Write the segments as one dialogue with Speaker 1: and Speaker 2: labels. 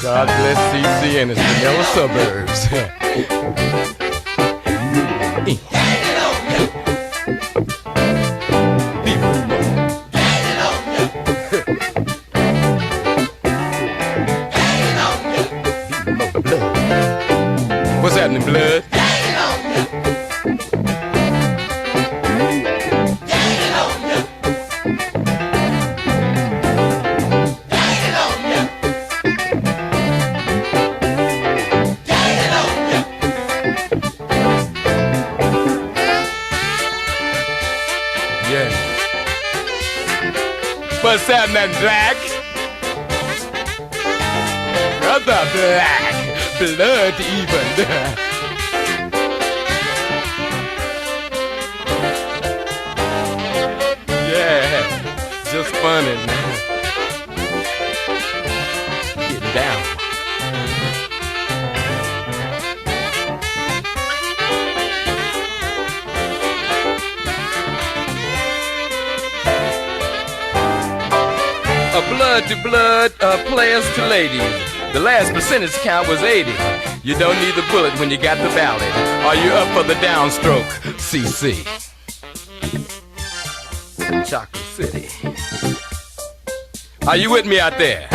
Speaker 1: God bless CC and its vanilla suburbs. What's happening, blood? What's happening, Black? Brother Black, blood even. Yeah, just funny, man. Getting down. Blood to blood, players to ladies. The last percentage count was 80. You don't need the bullet when you got the ballot. Are you up for the downstroke, CC? Chocolate City. Are you with me out there?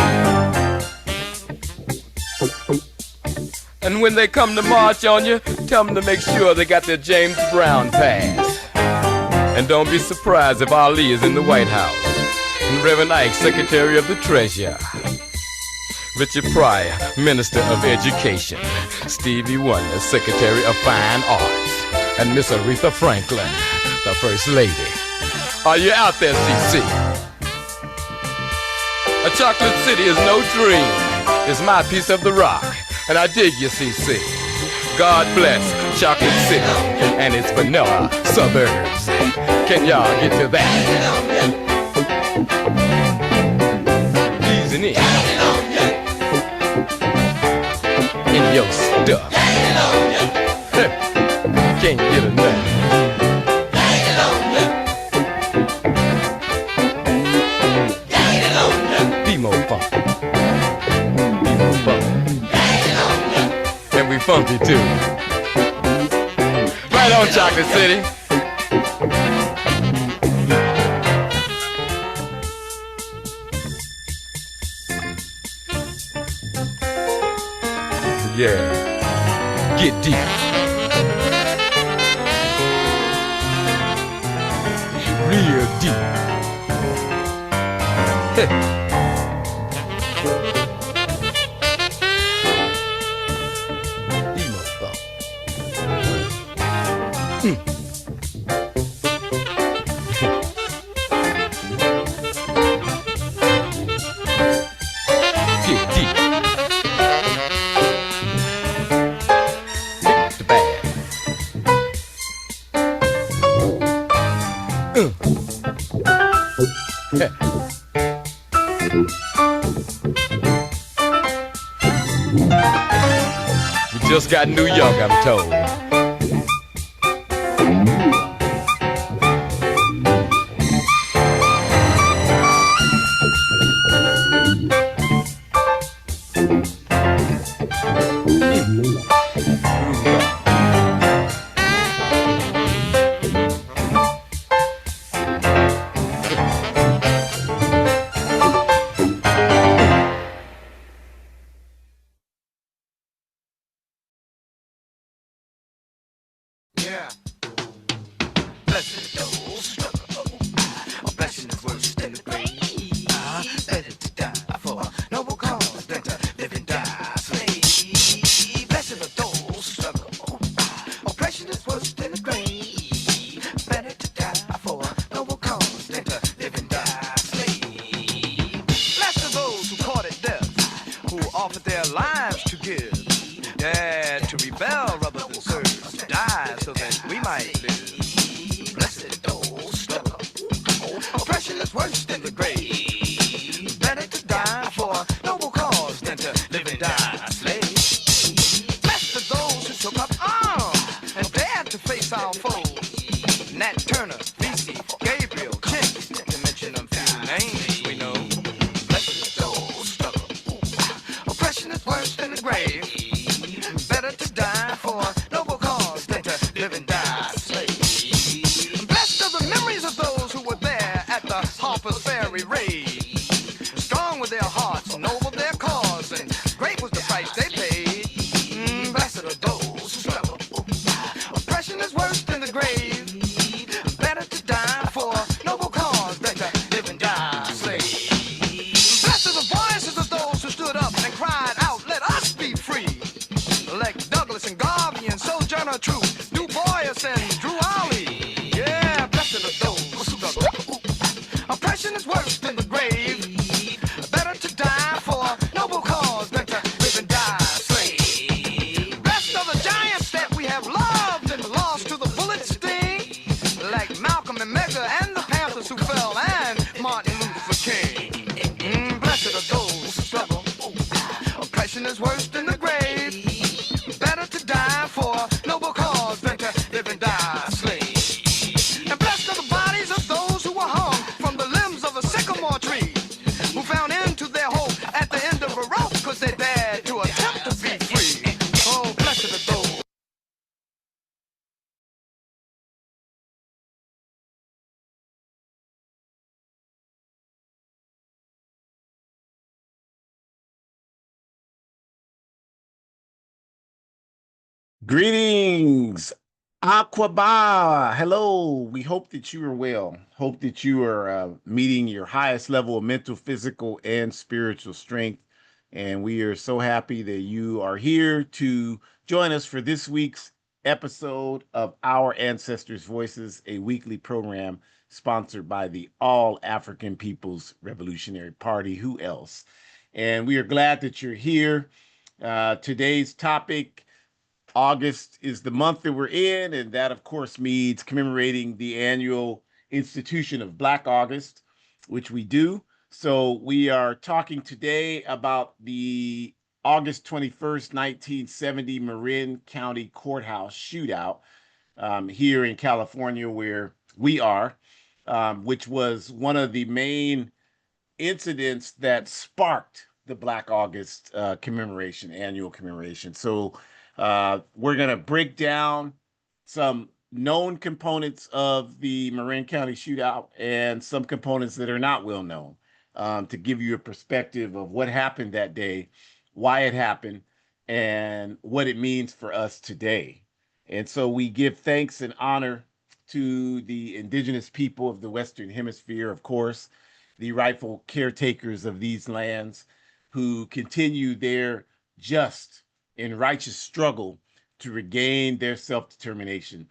Speaker 1: And when they come to march on you, tell them to make sure they got their James Brown pass. And don't be surprised if Ali is in the White House. And Reverend Ike, Secretary of the Treasury. Richard Pryor, Minister of Education. Stevie Wonder, Secretary of Fine Arts. And Miss Aretha Franklin, the First Lady. Are you out there, CC? A chocolate city is no dream. It's my piece of the rock. And I dig you, CC. God bless Chocolate City and its vanilla suburbs. Can y'all get to that? Easing in your stuff. Can't get enough. Be more fun. Be more fun. And we funky too. Right on, Chocolate City. Yeah, get deep. Real deep. We just got New York, I'm told.
Speaker 2: military raid. Strong with their hearts, noble their cause, and great was the price they paid. Blessed are those who struggle. Oppression is worse than the grave. Better to die for a noble cause than to live and die a slave. Blessed are the voices of those who stood up and cried out, let us be free. Like Douglas and Garvey and Sojourner Truth, Du Bois and Drew Ali. Yeah, blessed are those who struggle. Oppression is worse than the grave. Better to die for a noble cause than to live and die a slave. Blessed are the giants that we have loved and lost to the bullet's sting. Like Malcolm and Medgar and the Panthers who fell and Martin Luther King. Blessed are those who struggle. Oppression is worse than the grave. Better to die for a noble cause than to live and die a slave. And blessed are the bodies of those who were hung from the limbs of a sycamore tree, who found end to their hope at the end of a rope because they dared to attempt to be free. Oh, blessed are those.
Speaker 3: Greetings, Aquaba. Hello. We hope that you are well. Hope that you are meeting your highest level of mental, physical, and spiritual strength. And we are so happy that you are here to join us for this week's episode of Our Ancestors' Voices, a weekly program sponsored by the All African People's Revolutionary Party. Who else? And we are glad that you're here. Today's topic: August is the month that we're in, and that, of course, means commemorating the annual institution of Black August, which we do. So we are talking today about the August 21st, 1970 Marin County Courthouse shootout here in California, where we are, which was one of the main incidents that sparked the Black August annual commemoration. So we're going to break down some known components of the Marin County shootout and some components that are not well known, to give you a perspective of what happened that day, why it happened, and what it means for us today. And so we give thanks and honor to the indigenous people of the Western Hemisphere, of course, the rightful caretakers of these lands, who continue their just and righteous struggle to regain their self-determination.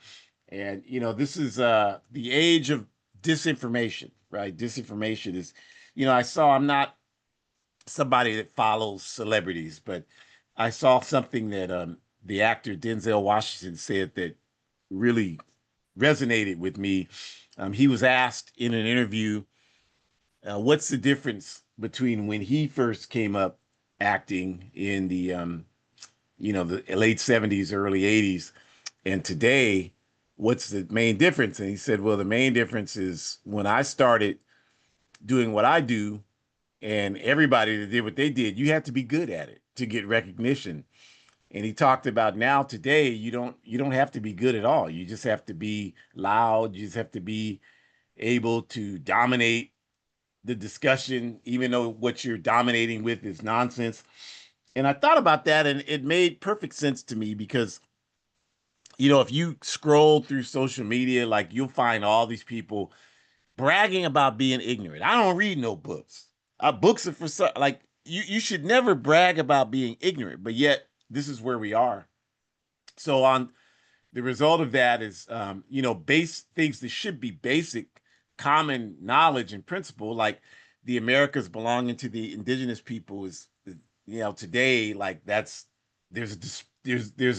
Speaker 3: And, this is the age of disinformation, right? Disinformation is, I'm not somebody that follows celebrities, but I saw something that the actor Denzel Washington said that really resonated with me. He was asked in an interview, what's the difference between when he first came up acting in the late 70s, early 80s, and today, what's the main difference? And he said, well, the main difference is when I started doing what I do, and everybody that did what they did, you have to be good at it to get recognition. And he talked about now today, you don't have to be good at all. You just have to be loud. You just have to be able to dominate the discussion, even though what you're dominating with is nonsense. And I thought about that, and it made perfect sense to me because, if you scroll through social media, like, you'll find all these people bragging about being ignorant. I don't read no books. Books are for like, you should never brag about being ignorant, but yet this is where we are. So on the result of that is, base things that should be basic, common knowledge and principle, like the Americas belonging to the indigenous people is today, like, there's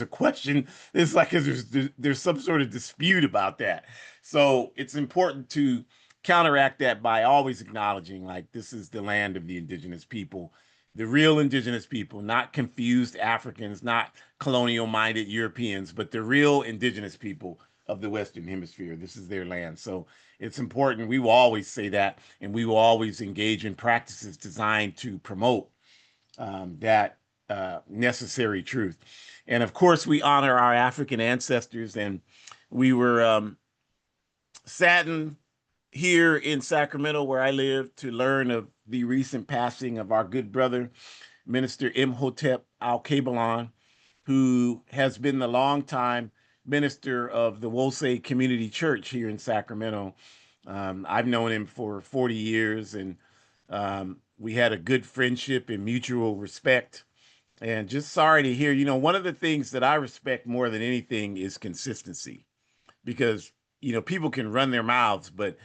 Speaker 3: a question. It's like there's some sort of dispute about that. So it's important to counteract that by always acknowledging, like, this is the land of the indigenous people, the real indigenous people, not confused Africans, not colonial minded Europeans, but the real indigenous people of the Western Hemisphere. This is their land. So it's important. We will always say that, and we will always engage in practices designed to promote that necessary truth. And of course, we honor our African ancestors, and we were saddened here in Sacramento, where I live, to learn of the recent passing of our good brother, Minister Imhotep Al-Kabalan, who has been the longtime minister of the Wosei Community Church here in Sacramento. I've known him for 40 years, and we had a good friendship and mutual respect. And just sorry to hear, one of the things that I respect more than anything is consistency, because, people can run their mouths, but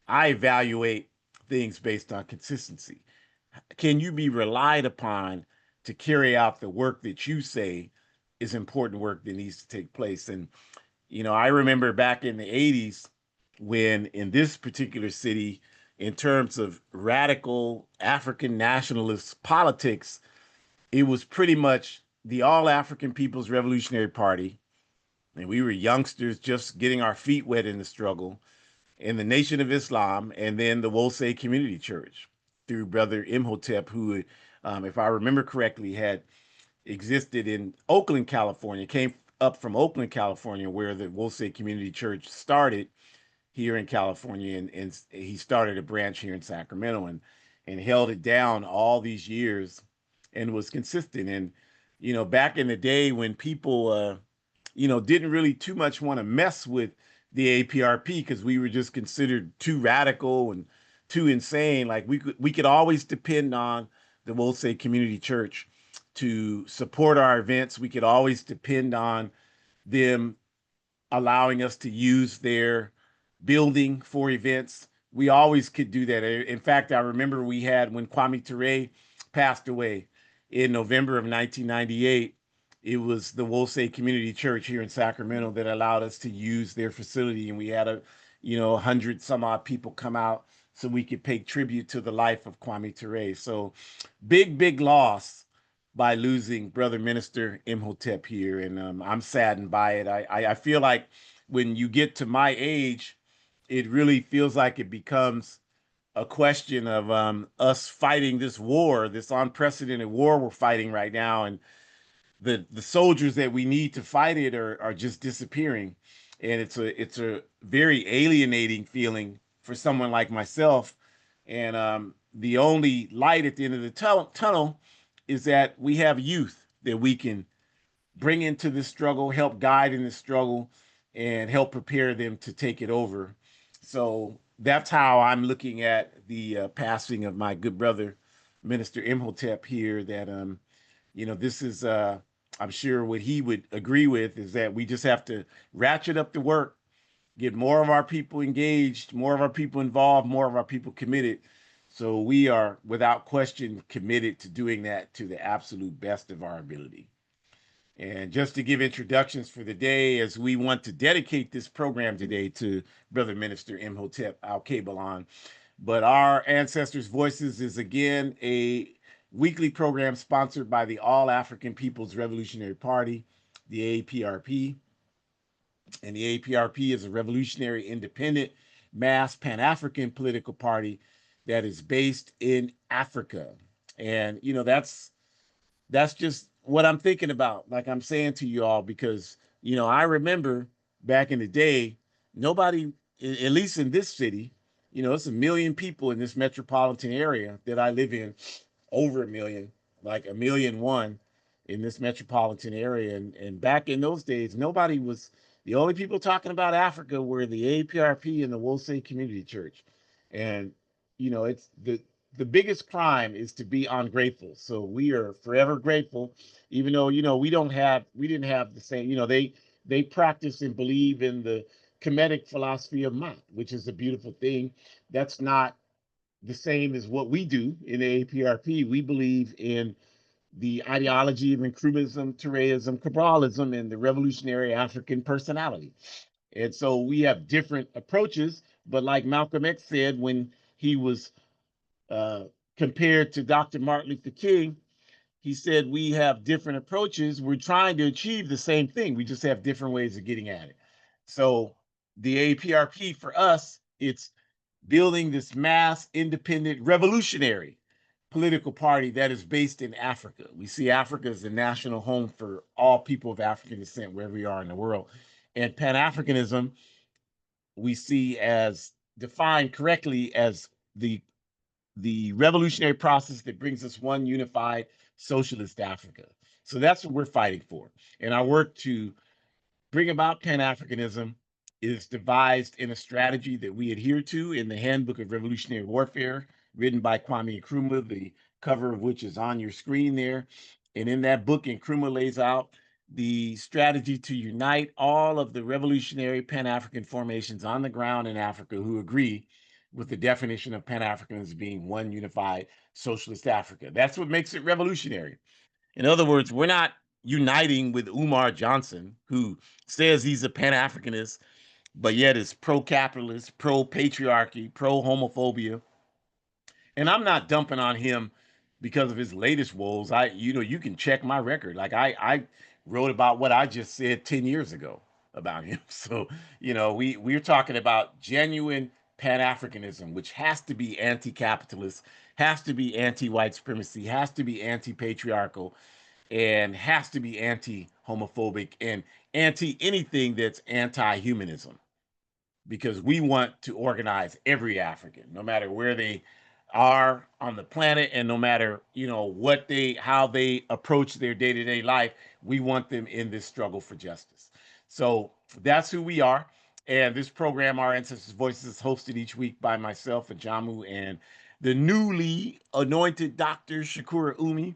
Speaker 3: I evaluate things based on consistency. Can you be relied upon to carry out the work that you say is important work that needs to take place? And, I remember back in the 80s when in this particular city, in terms of radical African nationalist politics, it was pretty much the All African People's Revolutionary Party. And we were youngsters just getting our feet wet in the struggle, and the Nation of Islam, and then the Wosei Community Church through Brother Imhotep, who, if I remember correctly, had existed in Oakland, California, came up from Oakland, California, where the Wosei Community Church started here in California, and he started a branch here in Sacramento, and held it down all these years and was consistent. And back in the day when people didn't really too much want to mess with the APRP because we were just considered too radical and too insane. Like we could always depend on the Wolsey Community Church to support our events. We could always depend on them allowing us to use their building for events. We always could do that. In fact, I remember we had, when Kwame Ture passed away in November of 1998, it was the Wolsey Community Church here in Sacramento that allowed us to use their facility, and we had 100 some odd people come out so we could pay tribute to the life of Kwame Ture. So big loss by losing Brother Minister Imhotep here, and I'm saddened by it. I feel like when you get to my age, it really feels like it becomes a question of us fighting this war, this unprecedented war we're fighting right now, and the soldiers that we need to fight it are just disappearing, and it's a very alienating feeling for someone like myself. And the only light at the end of the tunnel is that we have youth that we can bring into this struggle, help guide in this struggle, and help prepare them to take it over. So that's how I'm looking at the passing of my good brother, Minister Imhotep here. That this is I'm sure what he would agree with is that we just have to ratchet up the work, get more of our people engaged, more of our people involved, more of our people committed. So we are without question committed to doing that to the absolute best of our ability. And just to give introductions for the day, as we want to dedicate this program today to Brother Minister Imhotep Al-Kabalan. But our Ancestors Voices is again a weekly program sponsored by the All African People's Revolutionary Party, the APRP. And the APRP is a revolutionary, independent, mass Pan-African political party that is based in Africa. And that's just what I'm thinking about, like I'm saying to you all, because I remember back in the day, nobody, at least in this city, it's 1 million people in this metropolitan area that I live in, over 1 million, like 1,000,001 in this metropolitan area. And back in those days, nobody was, the only people talking about Africa were the APRP and the Wolsey Community Church. And it's the biggest crime is to be ungrateful. So we are forever grateful, even though we didn't have the same. They practice and believe in the Kemetic philosophy of Ma'at, which is a beautiful thing. That's not the same as what we do in the APRP. We believe in the ideology of Nkrumahism, Toureism, Cabralism, and the revolutionary African personality. And so we have different approaches. But like Malcolm X said when he was uh, compared to Dr. Martin Luther King, he said we have different approaches. We're trying to achieve the same thing. We just have different ways of getting at it. So the APRP for us, it's building this mass, independent, revolutionary political party that is based in Africa. We see Africa as the national home for all people of African descent, wherever we are in the world. And Pan-Africanism, we see as defined correctly as the revolutionary process that brings us one unified socialist Africa. So that's what we're fighting for. And our work to bring about Pan-Africanism is devised in a strategy that we adhere to in the Handbook of Revolutionary Warfare, written by Kwame Nkrumah, the cover of which is on your screen there. And in that book, Nkrumah lays out the strategy to unite all of the revolutionary Pan-African formations on the ground in Africa who agree with the definition of Pan-Africanism being one unified socialist Africa. That's what makes it revolutionary. In other words, we're not uniting with Umar Johnson, who says he's a Pan-Africanist, but yet is pro-capitalist, pro-patriarchy, pro-homophobia. And I'm not dumping on him because of his latest woes. You can check my record. Like I wrote about what I just said 10 years ago about him. So, we're talking about genuine Pan-Africanism, which has to be anti-capitalist, has to be anti-white supremacy, has to be anti-patriarchal, and has to be anti-homophobic and anti anything that's anti-humanism, because we want to organize every African, no matter where they are on the planet, and no matter how they approach their day-to-day life. We want them in this struggle for justice. So that's who we are. And this program, Our Ancestors' Voices, is hosted each week by myself, Ajamu, and the newly anointed Dr. Shakura Umi.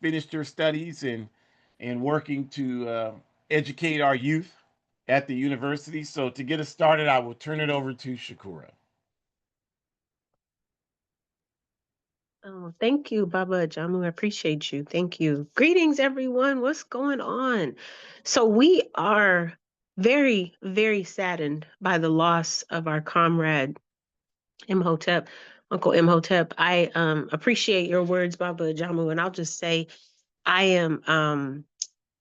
Speaker 3: Finished her studies and working to educate our youth at the university. So to get us started, I will turn it over to Shakura.
Speaker 4: Oh, thank you, Baba Jamu. I appreciate you. Thank you. Greetings, everyone. What's going on? So we are very, very saddened by the loss of our comrade Imhotep, Uncle Imhotep. I appreciate your words, Baba Jamu, and I'll just say I am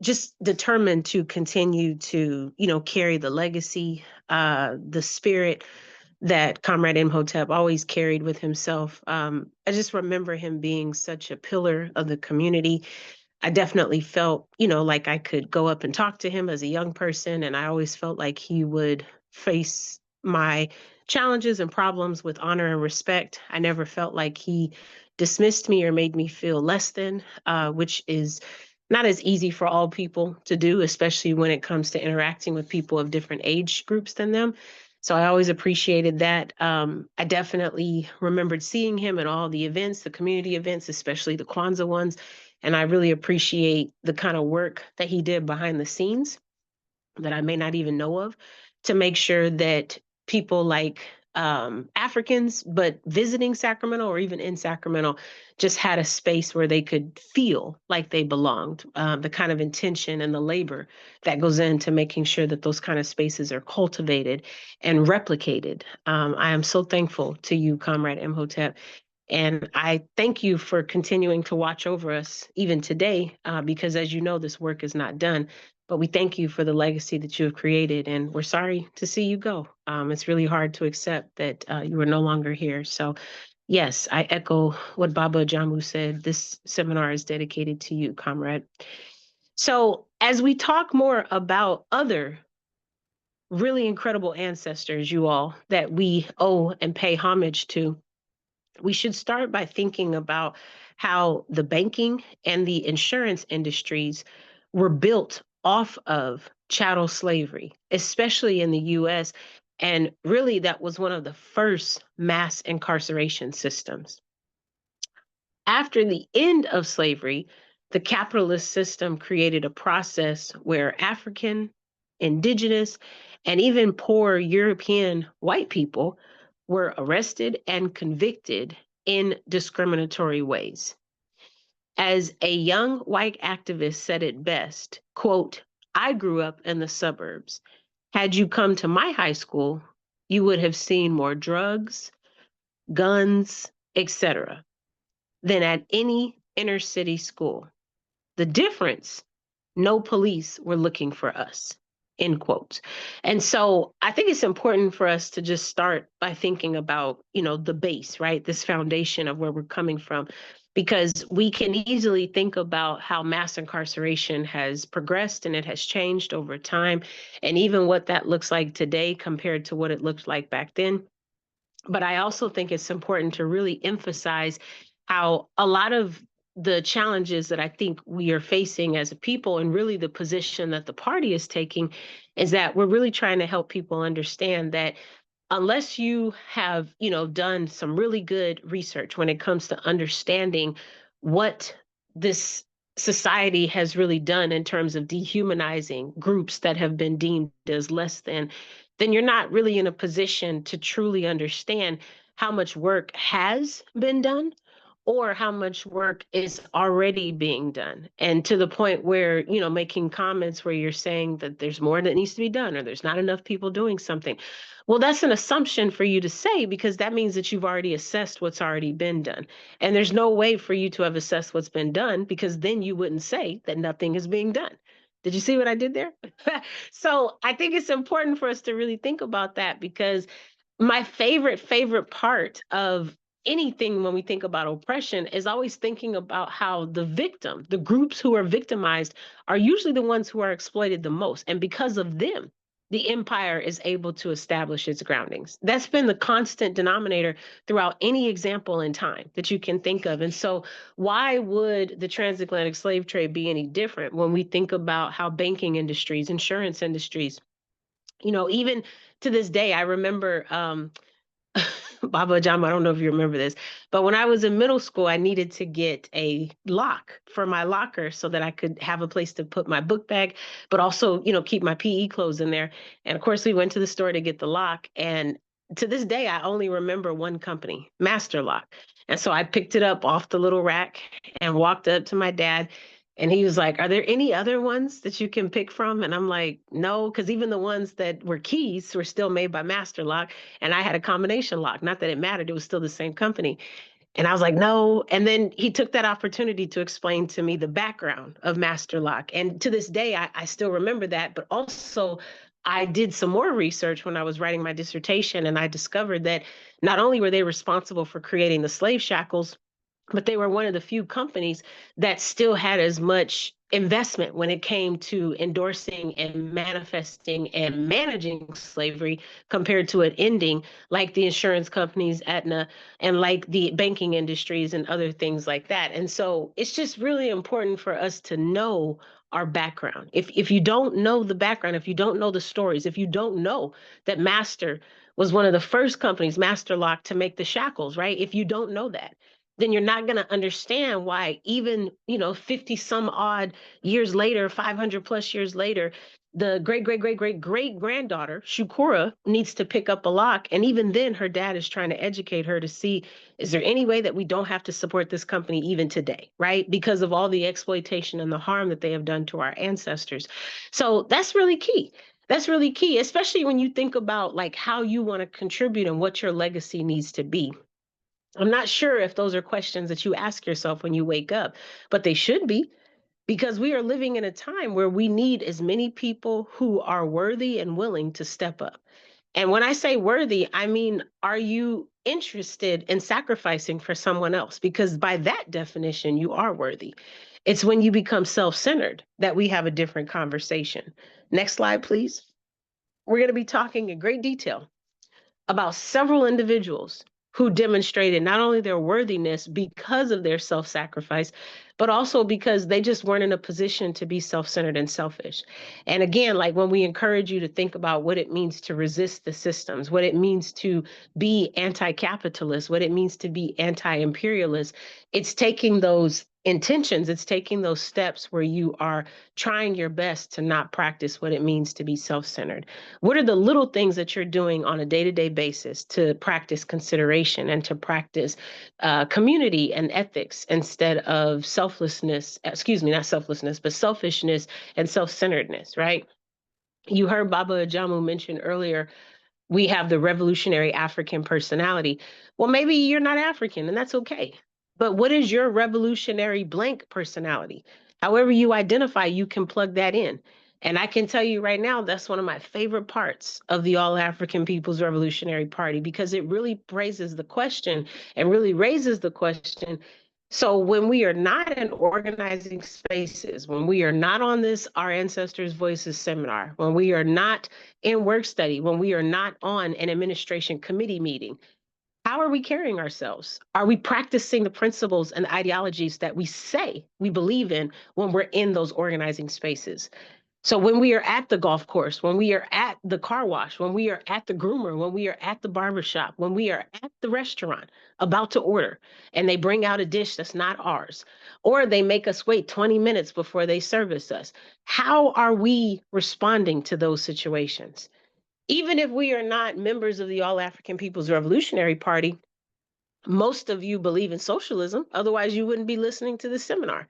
Speaker 4: just determined to continue to, carry the legacy, the spirit that Comrade Imhotep always carried with himself. I just remember him being such a pillar of the community. I definitely felt, like I could go up and talk to him as a young person, and I always felt like he would face my challenges and problems with honor and respect. I never felt like he dismissed me or made me feel less than, which is not as easy for all people to do, especially when it comes to interacting with people of different age groups than them. So I always appreciated that. I definitely remembered seeing him at all the events, the community events, especially the Kwanzaa ones. And I really appreciate the kind of work that he did behind the scenes that I may not even know of, to make sure that people like Africans, but visiting Sacramento or even in Sacramento, just had a space where they could feel like they belonged. The kind of intention and the labor that goes into making sure that those kind of spaces are cultivated and replicated. I am so thankful to you, Comrade Imhotep. And I thank you for continuing to watch over us even today, because as you know, this work is not done. But we thank you for the legacy that you have created, and we're sorry to see you go. It's really hard to accept that you are no longer here. So, yes, I echo what Baba Jamu said. This seminar is dedicated to you, comrade. So, as we talk more about other really incredible ancestors, you all, that we owe and pay homage to, we should start by thinking about how the banking and the insurance industries were built off of chattel slavery, especially in the US. And really, that was one of the first mass incarceration systems. After the end of slavery, the capitalist system created a process where African, indigenous, and even poor European white people were arrested and convicted in discriminatory ways. As a young white activist said it best, quote, "I grew up in the suburbs. Had you come to my high school, you would have seen more drugs, guns, etc., than at any inner city school. The difference, no police were looking for us," end quote. And so I think it's important for us to just start by thinking about, the base, right? This foundation of where we're coming from, because we can easily think about how mass incarceration has progressed and it has changed over time, and even what that looks like today compared to what it looked like back then. But I also think it's important to really emphasize how a lot of the challenges that I think we are facing as a people, and really the position that the party is taking, is that we're really trying to help people understand that unless you have, done some really good research when it comes to understanding what this society has really done in terms of dehumanizing groups that have been deemed as less than, then you're not really in a position to truly understand how much work has been done or how much work is already being done. And to the point where, making comments where you're saying that there's more that needs to be done or there's not enough people doing something. Well, that's an assumption for you to say, because that means that you've already assessed what's already been done. And there's no way for you to have assessed what's been done, because then you wouldn't say that nothing is being done. Did you see what I did there? So I think it's important for us to really think about that, because my favorite part of anything when we think about oppression is always thinking about how the victim, the groups who are victimized, are usually the ones who are exploited the most. And because of them, the empire is able to establish its groundings. That's been the constant denominator throughout any example in time that you can think of. And so, why would the transatlantic slave trade be any different when we think about how banking industries, insurance industries, even to this day, I remember Baba Jama, I don't know if you remember this, but when I was in middle school, I needed to get a lock for my locker so that I could have a place to put my book bag, but also, keep my PE clothes in there. And of course, we went to the store to get the lock. And to this day, I only remember one company, Master Lock. And so I picked it up off the little rack and walked up to my dad. And he was like, "Are there any other ones that you can pick from?" And I'm like, "No," because even the ones that were keys were still made by Master Lock. And I had a combination lock. Not that it mattered, it was still the same company. And I was like, "No." And then he took that opportunity to explain to me the background of Master Lock. And to this day, I still remember that. But also, I did some more research when I was writing my dissertation, and I discovered that not only were they responsible for creating the slave shackles, but they were one of the few companies that still had as much investment when it came to endorsing and manifesting and managing slavery compared to it ending, like the insurance companies, Aetna, and like the banking industries and other things like that. And so it's just really important for us to know our background. If you don't know the background, if you don't know the stories, if you don't know that Master was one of the first companies, Master Lock, to make the shackles, right? If you don't know that, then you're not going to understand why even, 50 some odd years later, 500 plus years later, the great granddaughter, Shukura, needs to pick up a lock. And even then, her dad is trying to educate her to see, is there any way that we don't have to support this company even today, right? Because of all the exploitation and the harm that they have done to our ancestors. So that's really key. That's really key, especially when you think about like how you want to contribute and what your legacy needs to be. I'm not sure if those are questions that you ask yourself when you wake up, but they should be, because we are living in a time where we need as many people who are worthy and willing to step up. And when I say worthy, I mean, are you interested in sacrificing for someone else? Because by that definition, you are worthy. It's when you become self centered that we have a different conversation. Next slide, please. We're going to be talking in great detail about several individuals who demonstrated not only their worthiness because of their self-sacrifice, but also because they just weren't in a position to be self-centered and selfish. And again, like when we encourage you to think about what it means to resist the systems, what it means to be anti-capitalist, what it means to be anti-imperialist, it's taking those intentions, it's taking those steps where you are trying your best to not practice what it means to be self-centered. What are the little things that you're doing on a day-to-day basis to practice consideration and to practice community and ethics instead of selflessness, excuse me, not selflessness, but selfishness and self-centeredness, right? You heard Baba Ajamu mention earlier, we have the revolutionary African personality. Well, maybe you're not African, and that's okay. But what is your revolutionary blank personality? However you identify, you can plug that in. And I can tell you right now, that's one of my favorite parts of the All African People's Revolutionary Party, because it really raises the question and really raises the question. So when we are not in organizing spaces, when we are not on this Our Ancestors' Voices seminar, when we are not in work study, when we are not on an administration committee meeting, How are we carrying ourselves? Are we practicing the principles and ideologies that we say we believe in when we're in those organizing spaces? So when we are at the golf course, when we are at the car wash, when we are at the groomer, when we are at the barbershop, when we are at the restaurant about to order and they bring out a dish that's not ours, or they make us wait 20 minutes before they service us, how are we responding to those situations? Even if we are not members of the All African People's Revolutionary Party, most of you believe in socialism. Otherwise, you wouldn't be listening to this seminar.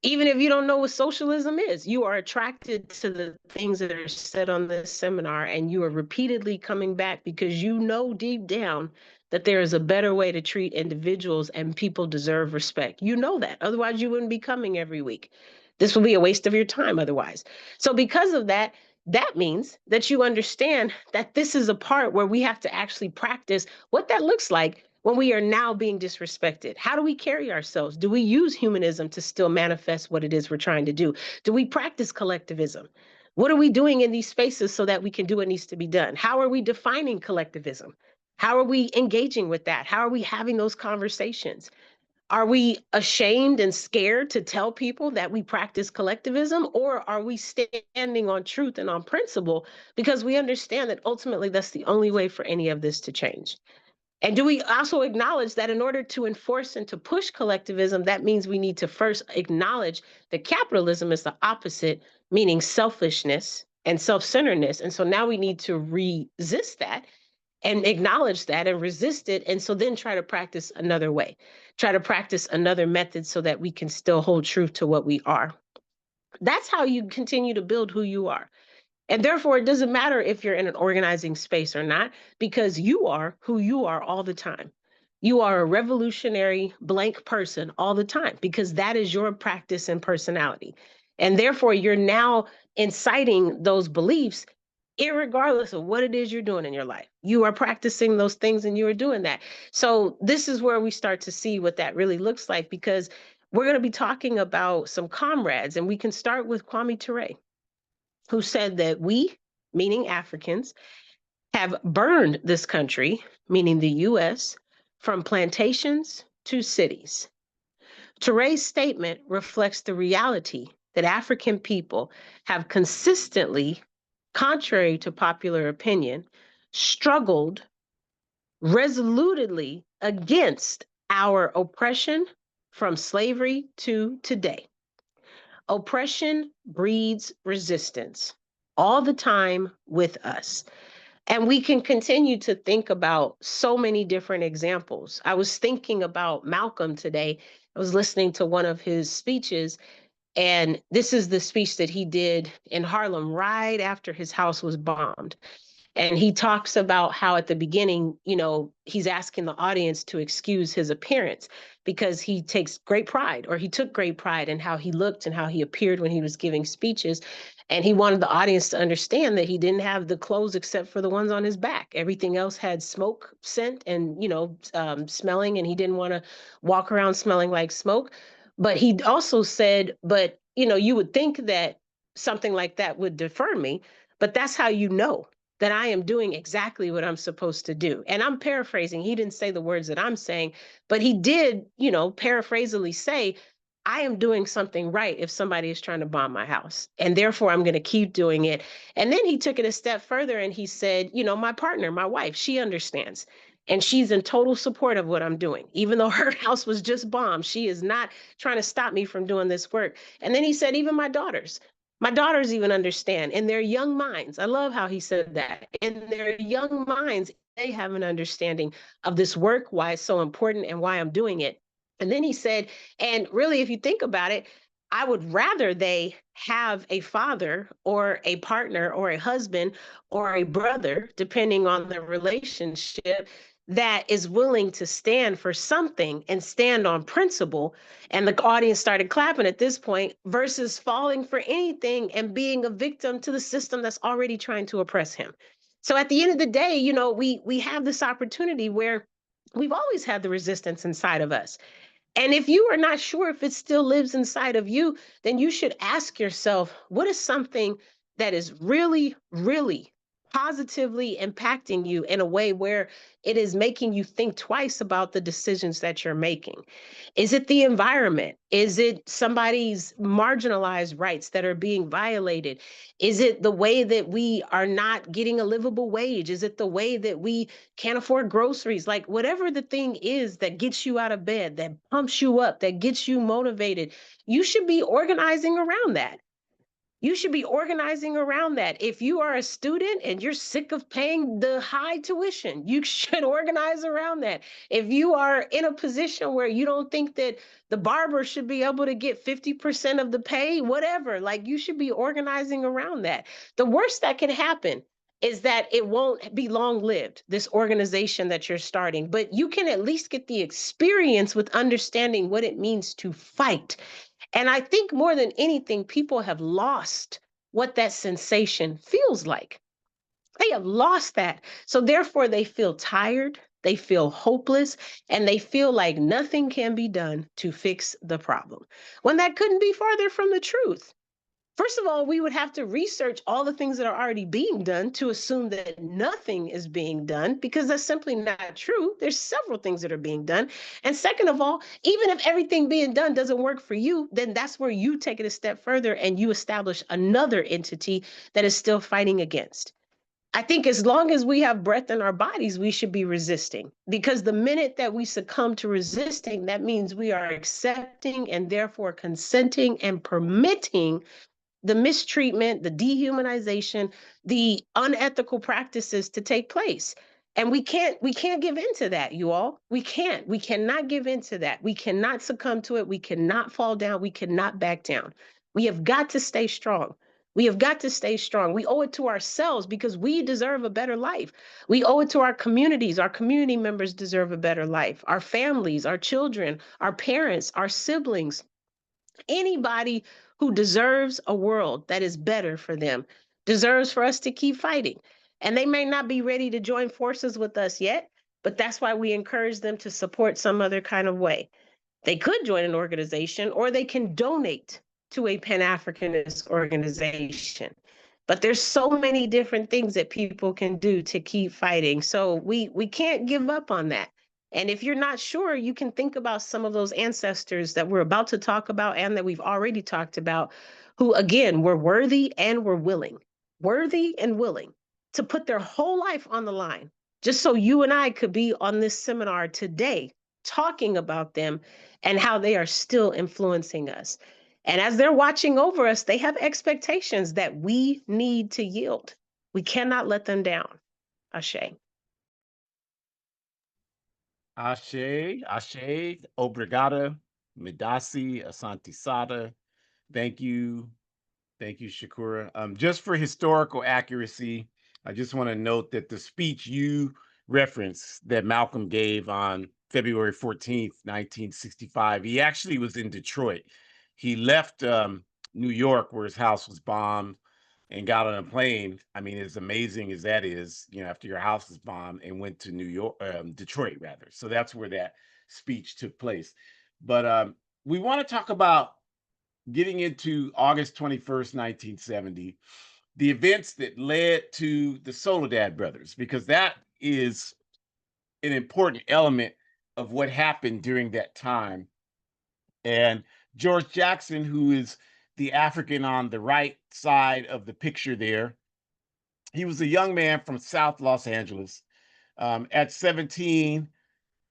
Speaker 4: Even if you don't know what socialism is, you are attracted to the things that are said on this seminar, and you are repeatedly coming back because you know deep down that there is a better way to treat individuals and people deserve respect. You know that. Otherwise, you wouldn't be coming every week. This would be a waste of your time otherwise. So, because of that, that means that you understand that this is a part where we have to actually practice what that looks like when we are now being disrespected. How do we carry ourselves? Do we use humanism to still manifest what it is we're trying to do? Do we practice collectivism? What are we doing in these spaces so that we can do what needs to be done? How are we defining collectivism? How are we engaging with that? How are we having those conversations? Are we ashamed and scared to tell people that we practice collectivism, or are we standing on truth and on principle because we understand that ultimately that's the only way for any of this to change? And do we also acknowledge that in order to enforce and to push collectivism, that means we need to first acknowledge that capitalism is the opposite, meaning selfishness and self-centeredness. And so now we need to resist that and acknowledge that and resist it. And so then try to practice another way, try to practice another method so that we can still hold truth to what we are. That's how you continue to build who you are. And therefore, it doesn't matter if you're in an organizing space or not, because you are who you are all the time. You are a revolutionary blank person all the time, because that is your practice and personality. And therefore, you're now inciting those beliefs, irregardless of what it is you're doing in your life. You are practicing those things and you are doing that. So, this is where we start to see what that really looks like, because we're going to be talking about some comrades, and we can start with Kwame Ture, who said that we, meaning Africans, have burned this country, meaning the US, from plantations to cities. Touré's statement reflects the reality that African people have consistently, contrary to popular opinion, struggled resolutely against our oppression from slavery to today. Oppression breeds resistance all the time with us. And we can continue to think about so many different examples. I was thinking about Malcolm today. I was listening to one of his speeches, and this is the speech that he did in Harlem right after his house was bombed. And he talks about how at the beginning, he's asking the audience to excuse his appearance because he takes great pride, or he took great pride in how he looked and how he appeared when he was giving speeches. And he wanted the audience to understand that he didn't have the clothes except for the ones on his back. Everything else had smoke scent and, smelling, and he didn't want to walk around smelling like smoke. But he also said, but, you would think that something like that would defer me, but that's how you know that I am doing exactly what I'm supposed to do. And I'm paraphrasing. He didn't say the words that I'm saying, but he did, paraphrasally say, I am doing something right if somebody is trying to bomb my house. And therefore, I'm going to keep doing it. And then he took it a step further and he said, my partner, my wife, she understands. And she's in total support of what I'm doing. Even though her house was just bombed, she is not trying to stop me from doing this work. And then he said, even my daughters. My daughters even understand in their young minds. I love how he said that. In their young minds, they have an understanding of this work, why it's so important, and why I'm doing it. And then he said, and really, if you think about it, I would rather they have a father or a partner or a husband or a brother, depending on the relationship, that is willing to stand for something and stand on principle. And the audience started clapping at this point, versus falling for anything and being a victim to the system that's already trying to oppress him. So at the end of the day, we have this opportunity where we've always had the resistance inside of us. And if you are not sure if it still lives inside of you, then you should ask yourself, what is something that is really, really positively impacting you in a way where it is making you think twice about the decisions that you're making? Is it the environment? Is it somebody's marginalized rights that are being violated? Is it the way that we are not getting a livable wage? Is it the way that we can't afford groceries? Like, whatever the thing is that gets you out of bed, that pumps you up, that gets you motivated, you should be organizing around that. You should be organizing around that. If you are a student and you're sick of paying the high tuition, you should organize around that. If you are in a position where you don't think that the barber should be able to get 50% of the pay, whatever, like, you should be organizing around that. The worst that can happen is that it won't be long lived, this organization that you're starting, but you can at least get the experience with understanding what it means to fight. And I think more than anything, people have lost what that sensation feels like. They have lost that. So therefore, they feel tired, they feel hopeless, and they feel like nothing can be done to fix the problem, when that couldn't be farther from the truth. First of all, we would have to research all the things that are already being done to assume that nothing is being done, because that's simply not true. There's several things that are being done. And second of all, even if everything being done doesn't work for you, then that's where you take it a step further and you establish another entity that is still fighting against. I think as long as we have breath in our bodies, we should be resisting, because the minute that we succumb to resisting, that means we are accepting and therefore consenting and permitting the mistreatment, the dehumanization, the unethical practices to take place. And we can't give into that, you all. We cannot give into that. We cannot succumb to it. We cannot fall down. We cannot back down. We have got to stay strong. We have got to stay strong. We owe it to ourselves because we deserve a better life. We owe it to our communities. Our community members deserve a better life. Our families, our children, our parents, our siblings, anybody who deserves a world that is better for them deserves for us to keep fighting. And they may not be ready to join forces with us yet, but that's why we encourage them to support some other kind of way. They could join an organization or they can donate to a Pan-Africanist organization. But there's so many different things that people can do to keep fighting. So we can't give up on that. And if you're not sure, you can think about some of those ancestors that we're about to talk about and that we've already talked about, who again were worthy and were worthy and willing to put their whole life on the line, just so you and I could be on this seminar today talking about them and how they are still influencing us. And as they're watching over us, they have expectations that we need to yield. We cannot let them down. Ashe.
Speaker 3: Ashe, obrigada, midasi, asante sada. Thank you. Thank you, Shakura. Just for historical accuracy, I just want to note that the speech you referenced that Malcolm gave on February 14th, 1965, he actually was in Detroit. He left New York, where his house was bombed, and got on a plane. I mean, as amazing as that is, after your house is bombed, and went to Detroit, rather. So that's where that speech took place. But we want to talk about getting into August 21st, 1970, the events that led to the Soledad brothers, because that is an important element of what happened during that time. And George Jackson, who is the African on the right side of the picture there, he was a young man from South Los Angeles. At 17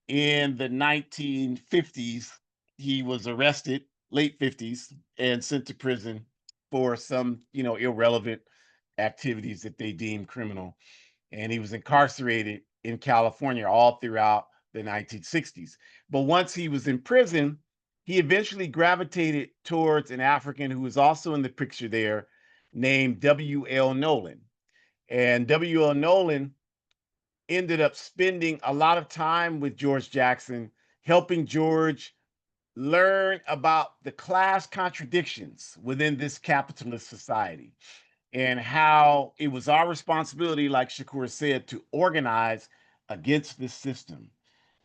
Speaker 3: in the 1950s, he was arrested, late 50s, and sent to prison for some, irrelevant activities that they deemed criminal. And he was incarcerated in California all throughout the 1960s. But once he was in prison, he eventually gravitated towards an African who was also in the picture there, named W.L. Nolan. And W.L. Nolan ended up spending a lot of time with George Jackson, helping George learn about the class contradictions within this capitalist society and how it was our responsibility, like Shakur said, to organize against this system.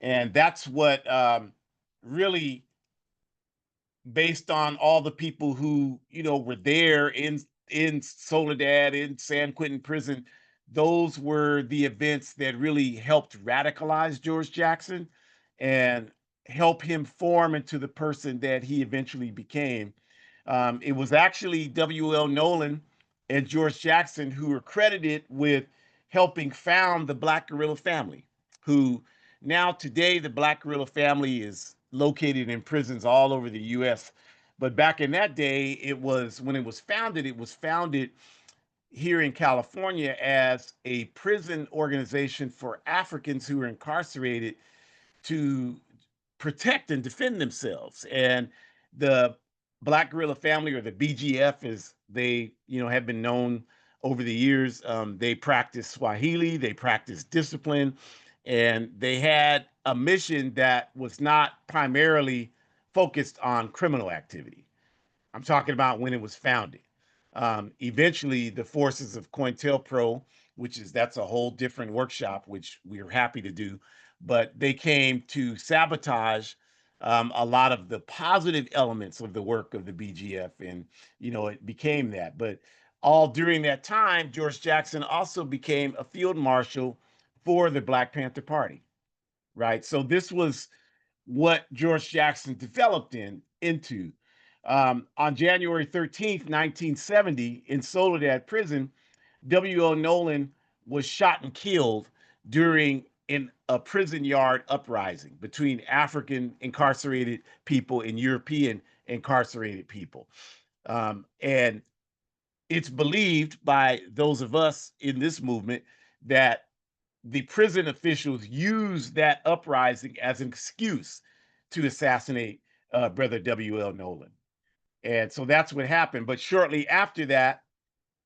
Speaker 3: And that's what really, based on all the people who, were there in Soledad, in San Quentin prison, those were the events that really helped radicalize George Jackson and help him form into the person that he eventually became. It was actually W.L. Nolan and George Jackson who were credited with helping found the Black Guerrilla family, who now today the Black Guerrilla family is located in prisons all over the U.S. But back in that day, when it was founded here in California as a prison organization for Africans who are incarcerated to protect and defend themselves. And the Black Guerrilla Family, or the BGF, as they have been known over the years, they practice Swahili, they practice discipline, and they had a mission that was not primarily focused on criminal activity. I'm talking about when it was founded. Eventually, the forces of COINTELPRO, that's a whole different workshop, which we are happy to do, but they came to sabotage a lot of the positive elements of the work of the BGF, and it became that. But all during that time, George Jackson also became a field marshal for the Black Panther Party, right? So this was what George Jackson developed into. On January 13th, 1970, in Soledad Prison, W.O. Nolan was shot and killed during a prison yard uprising between African incarcerated people and European incarcerated people. And it's believed by those of us in this movement that the prison officials used that uprising as an excuse to assassinate Brother W.L. Nolan. And so that's what happened. But shortly after that,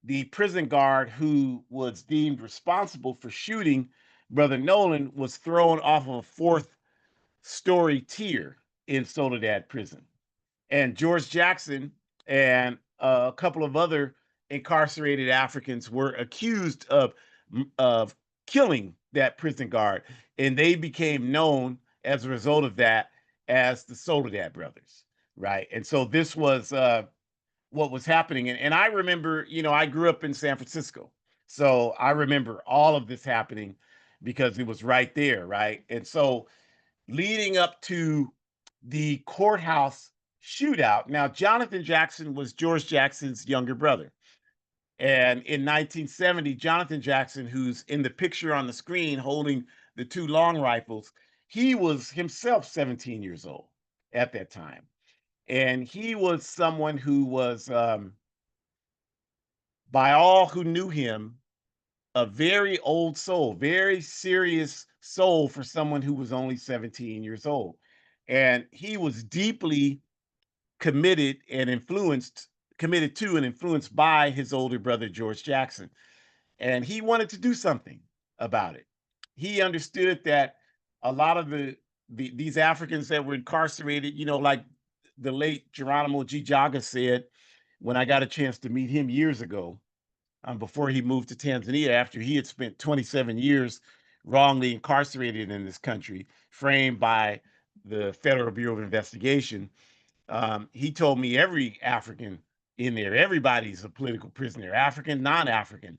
Speaker 3: the prison guard who was deemed responsible for shooting Brother Nolan was thrown off of a fourth-story tier in Soledad Prison. And George Jackson and a couple of other incarcerated Africans were accused of killing that prison guard, and they became known as a result of that as the Soledad brothers, right? And so this was what was happening. And I remember, I grew up in San Francisco, so I remember all of this happening because it was right there, right? And so leading up to the courthouse shootout. Now, Johnathan Jackson was George Jackson's younger brother. And in 1970, Johnathan Jackson, who's in the picture on the screen holding the two long rifles, he was himself 17 years old at that time. And he was someone who was, by all who knew him, a very old soul, very serious soul for someone who was only 17 years old. And he was deeply committed to and influenced by his older brother, George Jackson. And he wanted to do something about it. He understood that a lot of these Africans that were incarcerated, like the late Geronimo G. Jaga said, when I got a chance to meet him years ago, before he moved to Tanzania, after he had spent 27 years wrongly incarcerated in this country, framed by the Federal Bureau of Investigation. He told me every African in there, everybody's a political prisoner, African, non-African,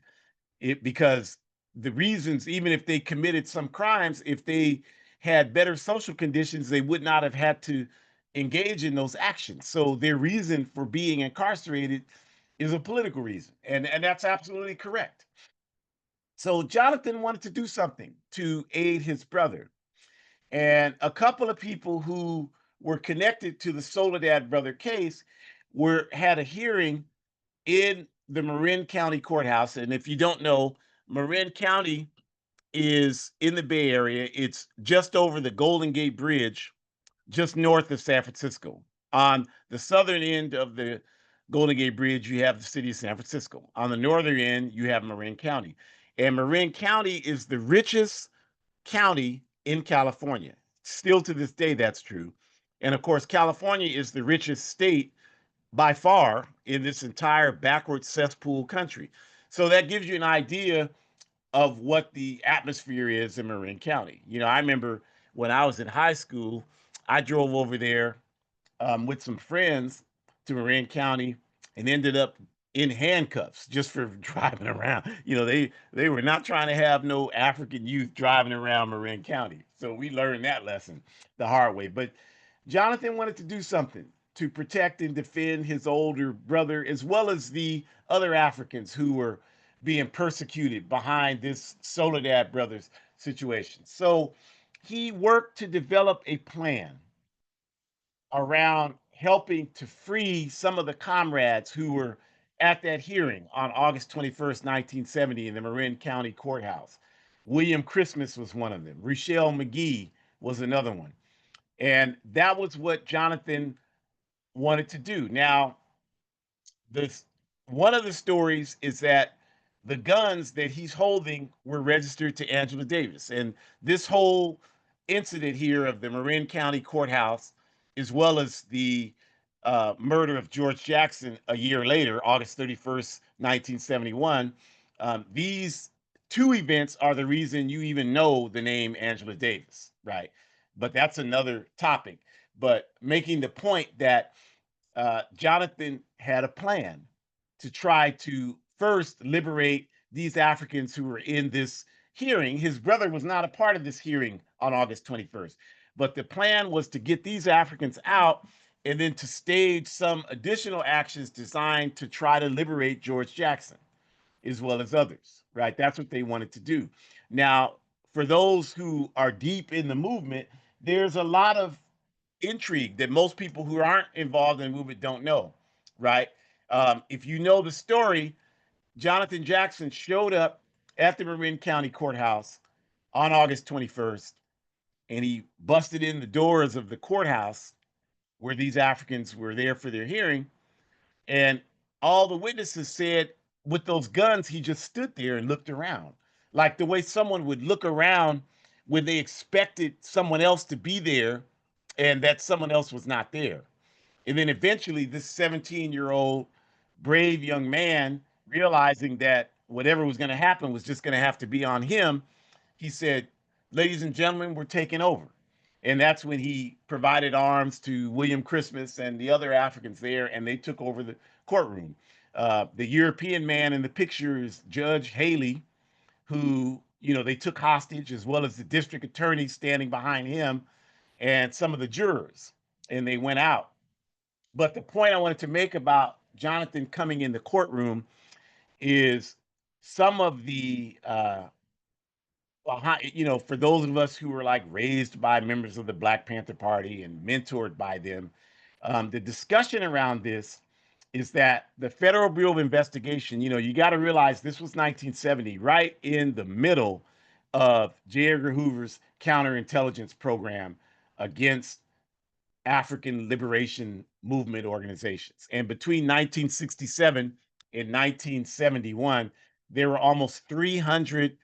Speaker 3: because the reasons, even if they committed some crimes, if they had better social conditions, they would not have had to engage in those actions. So their reason for being incarcerated is a political reason. And that's absolutely correct. So Jonathan wanted to do something to aid his brother. And a couple of people who were connected to the Soledad brother case had a hearing in the Marin County Courthouse. And if you don't know, Marin County is in the Bay Area. It's just over the Golden Gate Bridge, just north of San Francisco. On the southern end of the Golden Gate Bridge, you have the city of San Francisco. On the northern end, you have Marin County. And Marin County is the richest county in California. Still to this day, that's true. And of course, California is the richest state by far in this entire backward cesspool country. So that gives you an idea of what the atmosphere is in Marin County. I remember when I was in high school, I drove over there with some friends to Marin County and ended up in handcuffs just for driving around. They were not trying to have no African youth driving around Marin County. So we learned that lesson the hard way. But Johnathan wanted to do something to protect and defend his older brother, as well as the other Africans who were being persecuted behind this Soledad brothers situation. So he worked to develop a plan around helping to free some of the comrades who were at that hearing on August 21st, 1970, in the Marin County Courthouse. William Christmas was one of them. Rochelle McGee was another one. And that was what Johnathan wanted to do. Now, this one of the stories is that the guns that he's holding were registered to Angela Davis. And this whole incident here of the Marin County Courthouse, as well as the murder of George Jackson a year later, August 31st, 1971, these two events are the reason you even know the name Angela Davis, right? But that's another topic. But making the point that Johnathan had a plan to try to first liberate these Africans who were in this hearing. His brother was not a part of this hearing on August 21st, but the plan was to get these Africans out and then to stage some additional actions designed to try to liberate George Jackson as well as others, right? That's what they wanted to do. Now, for those who are deep in the movement, there's a lot of intrigue that most people who aren't involved in the movement don't know, right? If you know the story, Johnathan Jackson showed up at the Marin County Courthouse on August 21st, and he busted in the doors of the courthouse where these Africans were there for their hearing. And all the witnesses said, with those guns, he just stood there and looked around, like the way someone would look around when they expected someone else to be there and that someone else was not there. And then eventually, this 17-year-old brave young man, realizing that whatever was going to happen was just going to have to be on him, he said, "Ladies and gentlemen, we're taking over." And that's when he provided arms to William Christmas and the other Africans there, and they took over the courtroom. The European man in the picture is Judge Haley, who, they took hostage, as well as the district attorney standing behind him and some of the jurors, and they went out. But the point I wanted to make about Johnathan coming in the courtroom is some of the, for those of us who were like raised by members of the Black Panther Party and mentored by them, the discussion around this is that the Federal Bureau of Investigation, you got to realize this was 1970, right in the middle of J. Edgar Hoover's counterintelligence program against African liberation movement organizations. And between 1967 and 1971, there were almost 300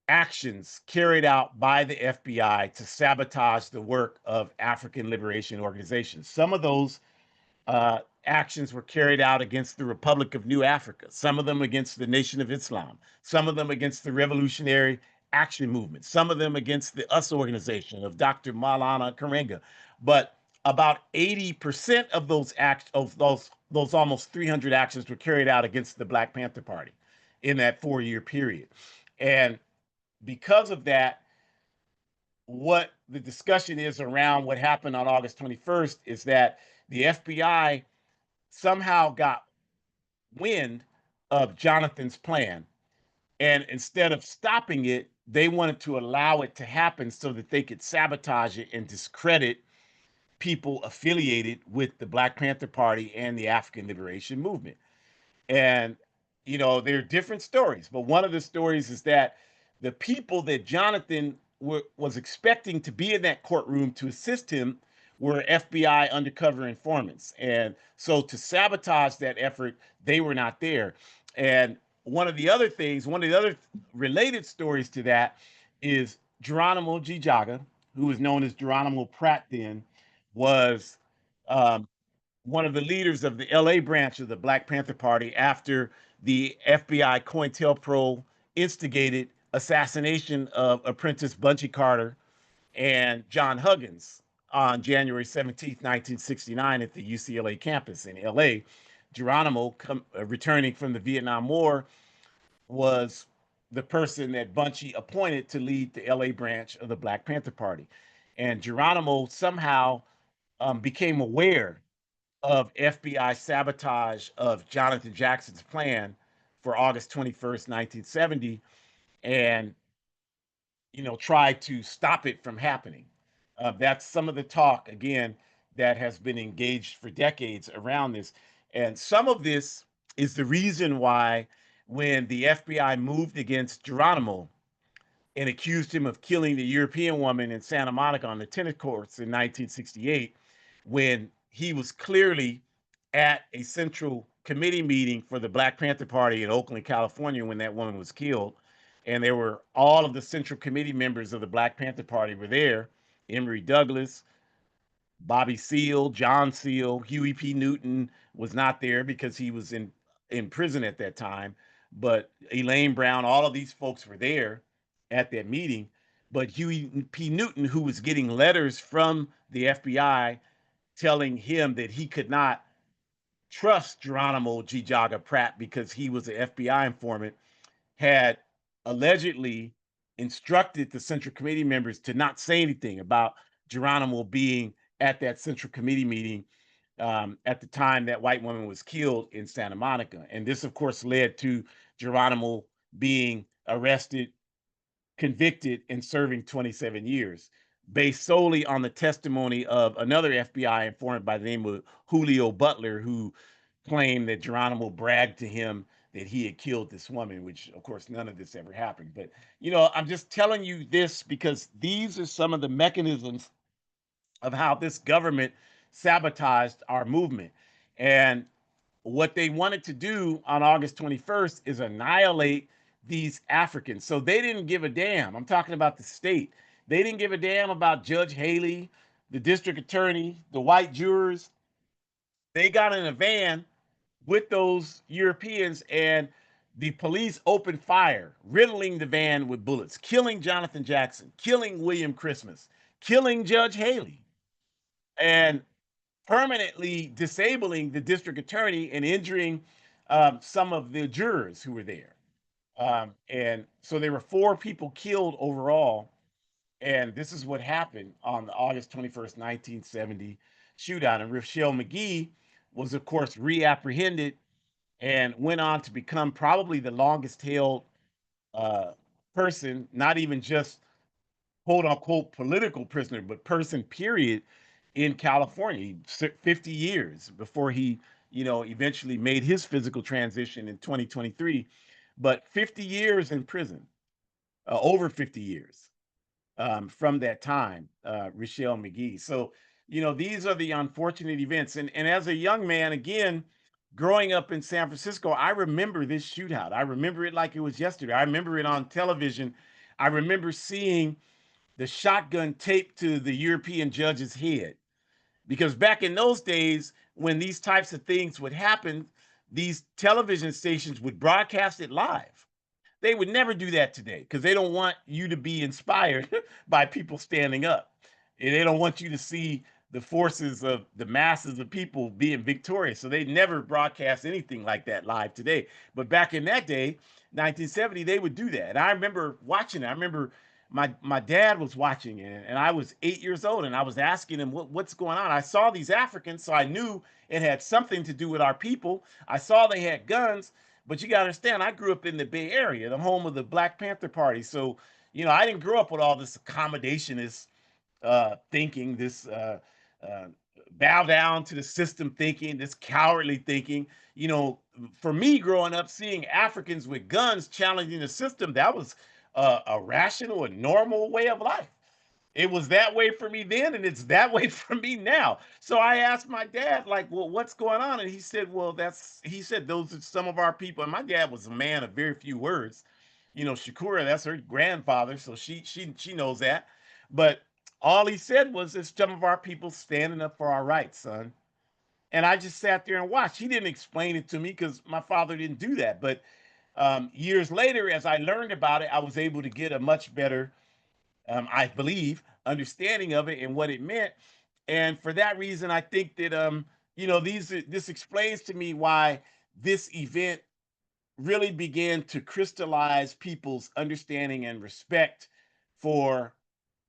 Speaker 3: actions carried out by the FBI to sabotage the work of African liberation organizations. Some of those actions were carried out against the Republic of New Africa, some of them against the Nation of Islam, some of them against the Revolutionary Action Movement, some of them against the US organization of Dr. Maulana Karenga. But about 80% of those almost 300 actions were carried out against the Black Panther Party in that 4-year period. And because of that, what the discussion is around what happened on August 21st is that the FBI somehow got wind of Johnathan's plan. And instead of stopping it, they wanted to allow it to happen so that they could sabotage it and discredit people affiliated with the Black Panther Party and the African Liberation Movement. And, there are different stories, but one of the stories is that the people that Johnathan was expecting to be in that courtroom to assist him were FBI undercover informants. And so to sabotage that effort, they were not there. And one of the other related stories to that is Geronimo G. Jaga, who was known as Geronimo Pratt then, was one of the leaders of the LA branch of the Black Panther Party after the FBI COINTELPRO instigated assassination of Apprentice Bunchy Carter and John Huggins on January 17th, 1969 at the UCLA campus in LA. Geronimo, returning from the Vietnam War, was the person that Bunchy appointed to lead the LA branch of the Black Panther Party. And Geronimo somehow became aware of FBI sabotage of Johnathan Jackson's plan for August 21st, 1970, and tried to stop it from happening. That's some of the talk again that has been engaged for decades around this, and some of this is the reason why when the FBI moved against Geronimo and accused him of killing the European woman in Santa Monica on the tennis courts in 1968, when he was clearly at a central committee meeting for the Black Panther Party in Oakland, California, when that woman was killed. And there were all of the central committee members of the Black Panther Party were there. Emory Douglas, Bobby Seale, John Seale, Huey P. Newton was not there because he was in prison at that time. But Elaine Brown, all of these folks were there at that meeting. But Huey P. Newton, who was getting letters from the FBI telling him that he could not trust Geronimo G. Jaga Pratt because he was an FBI informant, had allegedly instructed the Central Committee members to not say anything about Geronimo being at that Central Committee meeting at the time that white woman was killed in Santa Monica. And this, of course, led to Geronimo being arrested, convicted, and serving 27 years, based solely on the testimony of another FBI informant by the name of Julio Butler, who claimed that Geronimo bragged to him that he had killed this woman, which of course none of this ever happened. But I'm just telling you this because these are some of the mechanisms of how this government sabotaged our movement. And what they wanted to do on August 21st is annihilate these Africans. So they didn't give a damn. I'm talking about the state. They didn't give a damn about Judge Haley, the district attorney, the white jurors. They got in a van with those Europeans, and the police opened fire, riddling the van with bullets, killing Johnathan Jackson, killing William Christmas, killing Judge Haley, and permanently disabling the district attorney and injuring some of the jurors who were there. And so there were 4 people killed overall. And this is what happened on the August 21st, 1970 shootout. And Rochelle McGee was, of course, reapprehended and went on to become probably the longest held uh, person, not even just quote unquote political prisoner, but person, period, in California. 50 years before he, eventually made his physical transition in 2023. But 50 years in prison, over 50 years from that time, Rochelle McGee. So, these are the unfortunate events. And as a young man, again, growing up in San Francisco, I remember this shootout. I remember it like it was yesterday. I remember it on television. I remember seeing the shotgun taped to the European judge's head. Because back in those days, when these types of things would happen, these television stations would broadcast it live. They would never do that today because they don't want you to be inspired by people standing up. And they don't want you to see the forces of the masses of people being victorious. So they never broadcast anything like that live today. But back in that day, 1970, they would do that. And I remember watching it. I remember my dad was watching it, and I was 8 years old, and I was asking him what's going on. I saw these Africans, so I knew it had something to do with our people. I saw they had guns, but you got to understand, I grew up in the Bay Area, the home of the Black Panther Party. So, I didn't grow up with all this accommodationist thinking, this uh, bow down to the system thinking, this cowardly thinking. For me growing up, seeing Africans with guns challenging the system, that was a rational and normal way of life. It was that way for me then, and it's that way for me now. So I asked my dad, like, well, what's going on? And he said, well, he said, those are some of our people. And my dad was a man of very few words. Shakura, that's her grandfather, so she knows that. But all he said was, it's some of our people standing up for our rights, son. And I just sat there and watched. He didn't explain it to me because my father didn't do that. But years later, as I learned about it, I was able to get a much better, I believe, understanding of it and what it meant. And for that reason, I think that this explains to me why this event really began to crystallize people's understanding and respect for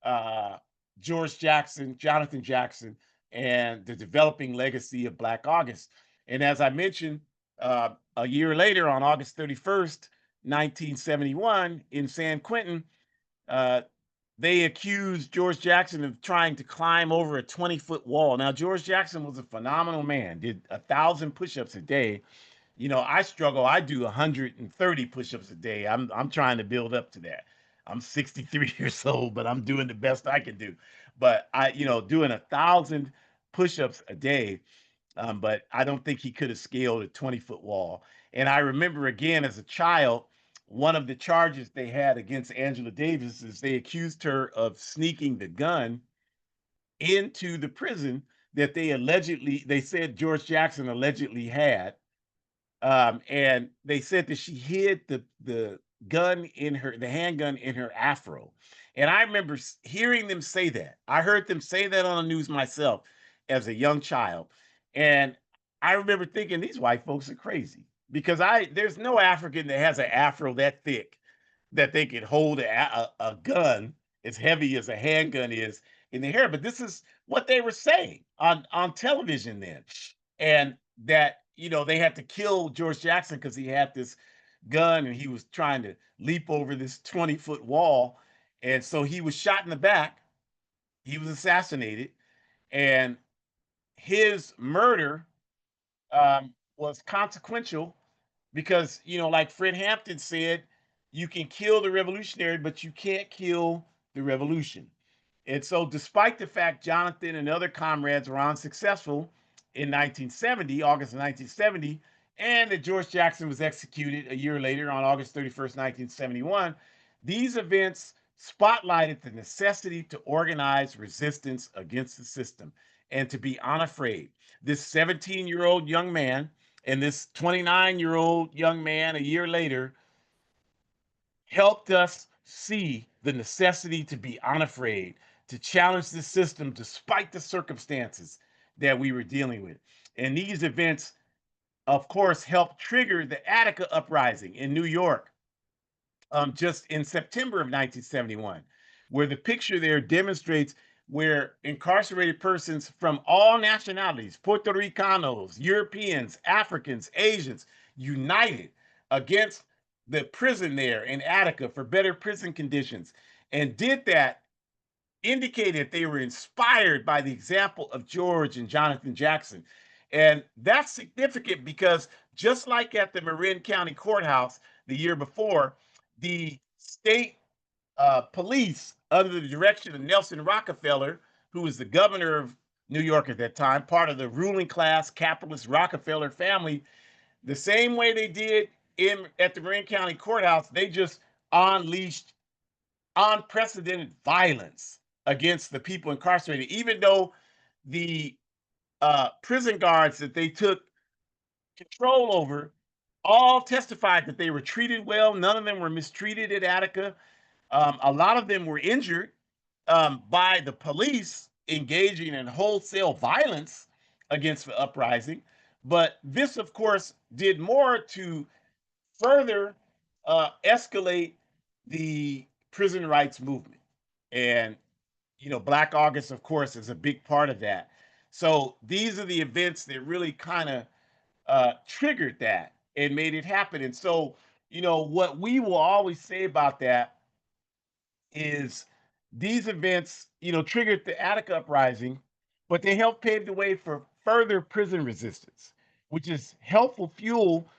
Speaker 3: uh, Johnathan Jackson, and the developing legacy of Black August. And as I mentioned, a year later, on August 31st, 1971, in San Quentin, uh, they accused George Jackson of trying to climb over a 20-foot wall. Now, George Jackson was a phenomenal man, did 1,000 push-ups a day. I struggle. I do 130 push-ups a day. I'm trying to build up to that. I'm 63 years old, but I'm doing the best I can do. But doing 1,000 push-ups a day. But I don't think he could have scaled a 20-foot wall. And I remember, again, as a child, one of the charges they had against Angela Davis is they accused her of sneaking the gun into the prison that they said George Jackson allegedly had. And they said that she hid the handgun in her afro. And I remember hearing them say that. I heard them say that on the news myself as a young child. And I remember thinking these white folks are crazy, because there's no African that has an afro that thick that they could hold a gun as heavy as a handgun is in the hair. But this is what they were saying on television then. And that, they had to kill George Jackson because he had this gun and he was trying to leap over this 20-foot wall. And so he was shot in the back. He was assassinated. And his murder was consequential because, like Fred Hampton said, you can kill the revolutionary, but you can't kill the revolution. And so, despite the fact Jonathan and other comrades were unsuccessful in 1970, August of 1970, and that George Jackson was executed a year later on August 31st, 1971, these events spotlighted the necessity to organize resistance against the system and to be unafraid. This 17-year-old young man and this 29-year-old young man a year later helped us see the necessity to be unafraid, to challenge the system despite the circumstances that we were dealing with. And these events, of course, helped trigger the Attica uprising in New York, just in September of 1971, where the picture there demonstrates where incarcerated persons from all nationalities, Puerto Ricanos, Europeans, Africans, Asians, united against the prison there in Attica for better prison conditions, and did that, indicated they were inspired by the example of George and Johnathan Jackson. And that's significant because just like at the Marin County Courthouse the year before, the state police, under the direction of Nelson Rockefeller, who was the governor of New York at that time, part of the ruling class capitalist Rockefeller family, the same way they did at the Marin County Courthouse, they just unleashed unprecedented violence against the people incarcerated, even though the prison guards that they took control over all testified that they were treated well. None of them were mistreated at Attica. A lot of them were injured by the police engaging in wholesale violence against the uprising. But this, of course, did more to further escalate the prison rights movement. And, Black August, of course, is a big part of that. So these are the events that really kind of triggered that and made it happen. And so, what we will always say about that is these events, triggered the Attica uprising, but they helped pave the way for further prison resistance, which is helpful fuel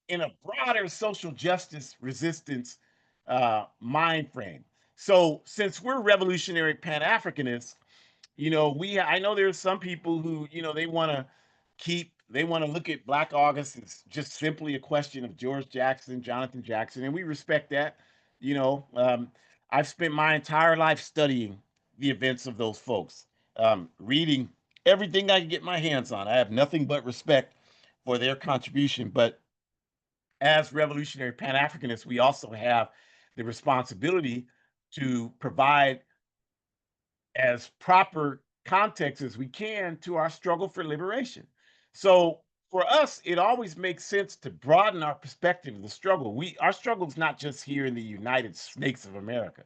Speaker 3: in a broader social justice resistance mind frame. So, since we're revolutionary Pan-Africanists, I know there's some people who, they want to look at Black August as just simply a question of George Jackson, Johnathan Jackson, and we respect that. You know, um, I've spent my entire life studying the events of those folks, reading everything I can get my hands on. I have nothing but respect for their contribution. But as revolutionary Pan Africanists, we also have the responsibility to provide as proper context as we can to our struggle for liberation. So for us, it always makes sense to broaden our perspective of the struggle. Our struggle is not just here in the United States of America.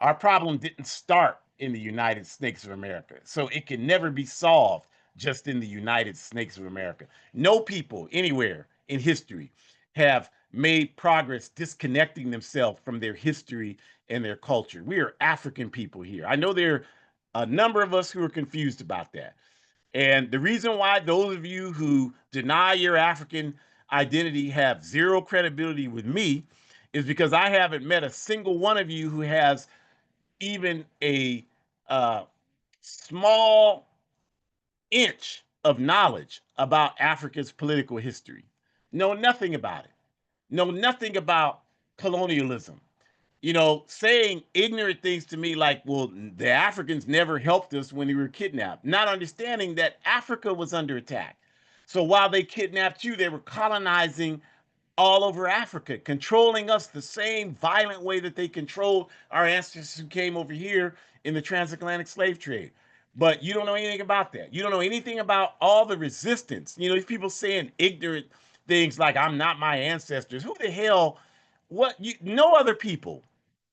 Speaker 3: Our problem didn't start in the United States of America, so it can never be solved just in the United States of America. No people anywhere in history have made progress disconnecting themselves from their history and their culture. We are African people here. I know there are a number of us who are confused about that. And the reason why those of you who deny your African identity have zero credibility with me is because I haven't met a single one of you who has even a uh, small inch of knowledge about Africa's political history. Know nothing about it. Know nothing about colonialism. Saying ignorant things to me like, well, the Africans never helped us when we were kidnapped, not understanding that Africa was under attack. So while they kidnapped you, they were colonizing all over Africa, controlling us the same violent way that they controlled our ancestors who came over here in the transatlantic slave trade. But you don't know anything about that. You don't know anything about all the resistance. These people saying ignorant things like, I'm not my ancestors. Who the hell? No other people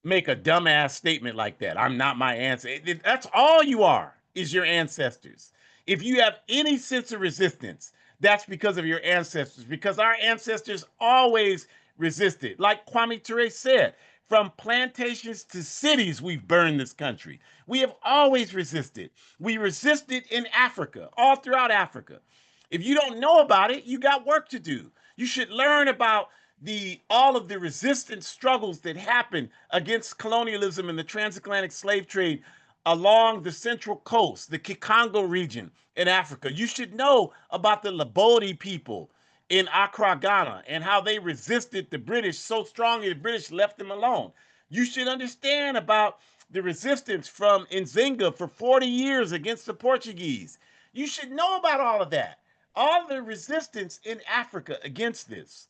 Speaker 3: make a dumbass statement like that. I'm not my ancestor. That's all you are, is your ancestors. If you have any sense of resistance, that's because of your ancestors, because our ancestors always resisted. Like Kwame Ture said, from plantations to cities, we've burned this country. We have always resisted. We resisted in Africa, all throughout Africa. If you don't know about it, you got work to do. You should learn about the all of the resistance struggles that happened against colonialism and the transatlantic slave trade along the central coast, the Kikongo region in Africa. You should know about the Labodi people in Accra, Ghana, and how they resisted the British so strongly the British left them alone. You should understand about the resistance from Nzinga for 40 years against the Portuguese. You should know about all of that. All the resistance in Africa against this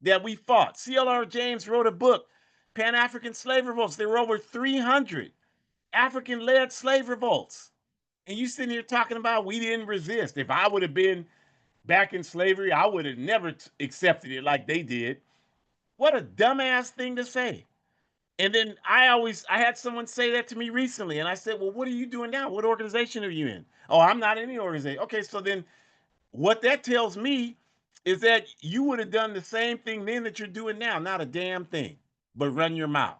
Speaker 3: that we fought. C.L.R. James wrote a book, Pan African Slave Revolts. There were over 300 African led slave revolts. And you sitting here talking about we didn't resist. If I would have been back in slavery, I would have never accepted it like they did. What a dumbass thing to say. And then I had someone say that to me recently, and I said, well, what are you doing now? What organization are you in? Oh, I'm not in any organization. Okay, so then what that tells me is that you would have done the same thing then that you're doing now, not a damn thing, but run your mouth.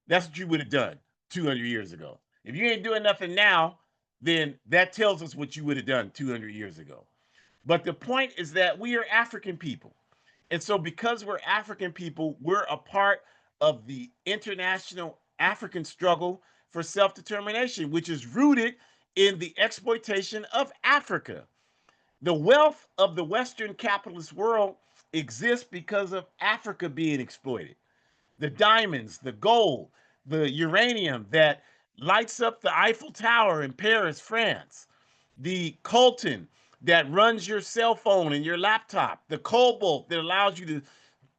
Speaker 3: That's what you would have done 200 years ago. If you ain't doing nothing now, then that tells us what you would have done 200 years ago. But the point is that we are African people. And so, because we're African people, we're a part of the international African struggle for self determination, which is rooted in the exploitation of Africa. The wealth of the Western capitalist world exists because of Africa being exploited. The diamonds, the gold, the uranium that lights up the Eiffel Tower in Paris, France, the coltan that runs your cell phone and your laptop, the cobalt that allows you to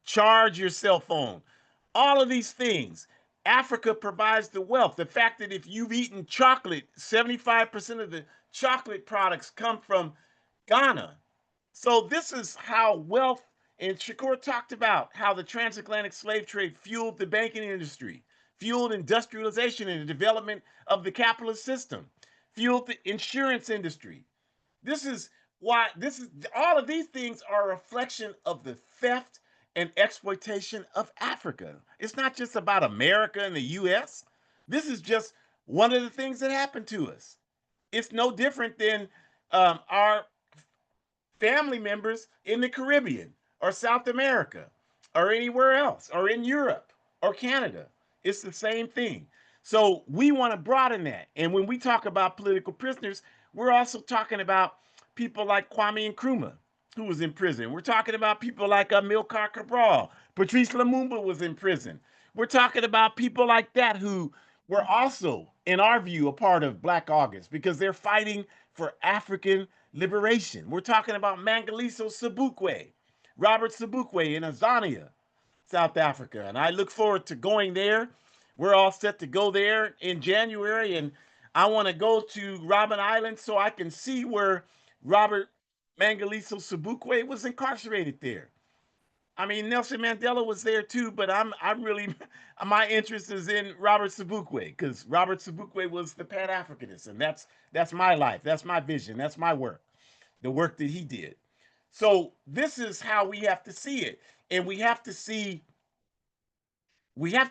Speaker 3: charge your cell phone. All of these things, Africa provides the wealth. The fact that if you've eaten chocolate, 75% of the chocolate products come from Ghana. So this is how wealth, and Shakur talked about how the transatlantic slave trade fueled the banking industry, fueled industrialization and the development of the capitalist system, fueled the insurance industry. This is all of these things are a reflection of the theft and exploitation of Africa. It's not just about America and the US. This is just one of the things that happened to us. It's no different than our family members in the Caribbean or South America or anywhere else or in Europe or Canada. It's the same thing. So we want to broaden that. And when we talk about political prisoners, we're also talking about people like Kwame Nkrumah, who was in prison. We're talking about people like Amilcar Cabral. Patrice Lumumba was in prison. We're talking about people like that who were also, in our view, a part of Black August because they're fighting for African liberation. We're talking about Mangaliso Sobukwe, Robert Sobukwe in Azania, South Africa. And I look forward to going there. We're all set to go there in January. And I want to go to Robben Island so I can see where Robert Mangaliso Sobukwe was incarcerated there. I mean, Nelson Mandela was there too, but I'm really my interest is in Robert Sobukwe because Robert Sobukwe was the Pan Africanist, and that's my life, that's my vision, that's my work, the work that he did. So this is how we have to see it, and we have to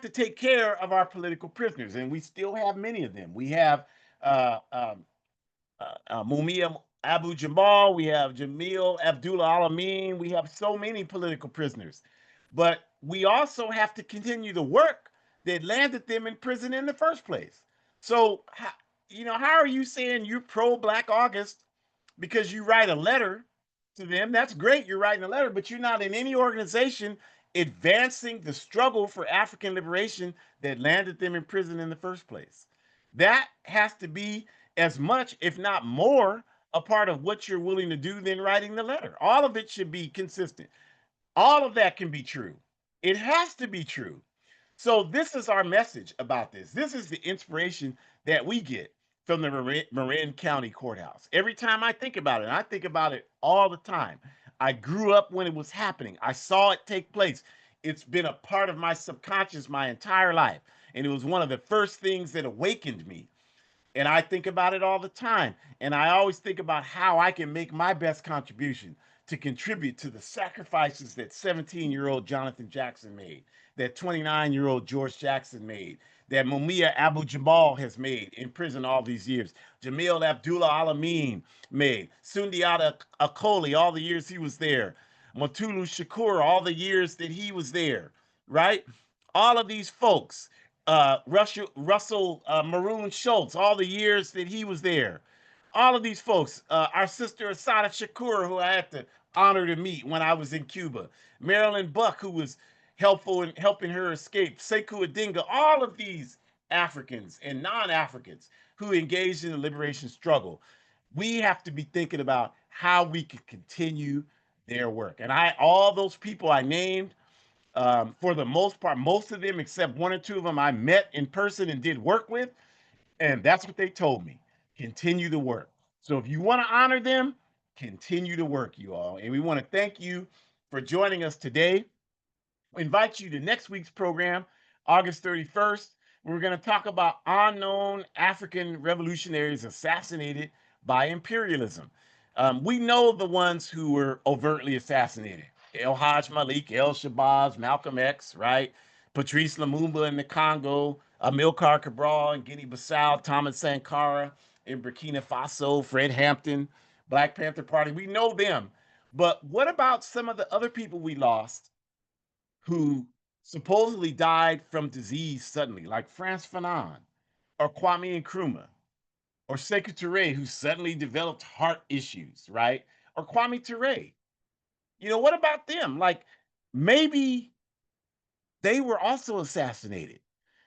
Speaker 3: take care of our political prisoners, and we still have many of them. We have uh, um, Mumia Abu Jamal, we have Jamil Abdullah Alameen, we have so many political prisoners. But we also have to continue the work that landed them in prison in the first place. So, how are you saying you're pro Black August because you write a letter to them? That's great, you're writing a letter, but you're not in any organization advancing the struggle for African liberation that landed them in prison in the first place. That has to be as much, if not more, a part of what you're willing to do than writing the letter. All of it should be consistent. All of that can be true. It has to be true. So this is our message about this. This is the inspiration that we get from the Marin County Courthouse. Every time I think about it, and I think about it all the time. I grew up when it was happening. I saw it take place. It's been a part of my subconscious my entire life. And it was one of the first things that awakened me, and I think about it all the time. And I always think about how I can make my best contribution to contribute to the sacrifices that 17-year-old Johnathan Jackson made, that 29-year-old George Jackson made, that Mumia Abu Jamal has made in prison all these years, Jamil Abdullah Alameen made, Sundiata Akoli, all the years he was there, Mutulu Shakur, all the years that he was there, right? All of these folks, Russell Maroon Schultz, all the years that he was there. All of these folks, our sister Asada Shakur, who I had the honor to meet when I was in Cuba, Marilyn Buck, who was helpful in helping her escape, Sekou Odinga, all of these Africans and non-Africans who engaged in the liberation struggle. We have to be thinking about how we can continue their work. And all those people I named, for the most part, most of them, except one or two of them, I met in person and did work with. And that's what they told me. Continue the work. So if you want to honor them, continue to work, you all. And we want to thank you for joining us today. We invite you to next week's program, August 31st. We're going to talk about unknown African revolutionaries assassinated by imperialism. We know the ones who were overtly assassinated. El Hajj Malik, El Shabazz, Malcolm X, right? Patrice Lumumba in the Congo, Amilcar Cabral in Guinea-Bissau, Thomas Sankara in Burkina Faso, Fred Hampton, Black Panther Party. We know them. But what about some of the other people we lost who supposedly died from disease suddenly, like Frantz Fanon or Kwame Nkrumah or Sekou Touré, who suddenly developed heart issues, right? Or Kwame Touré. What about them? Like, maybe they were also assassinated.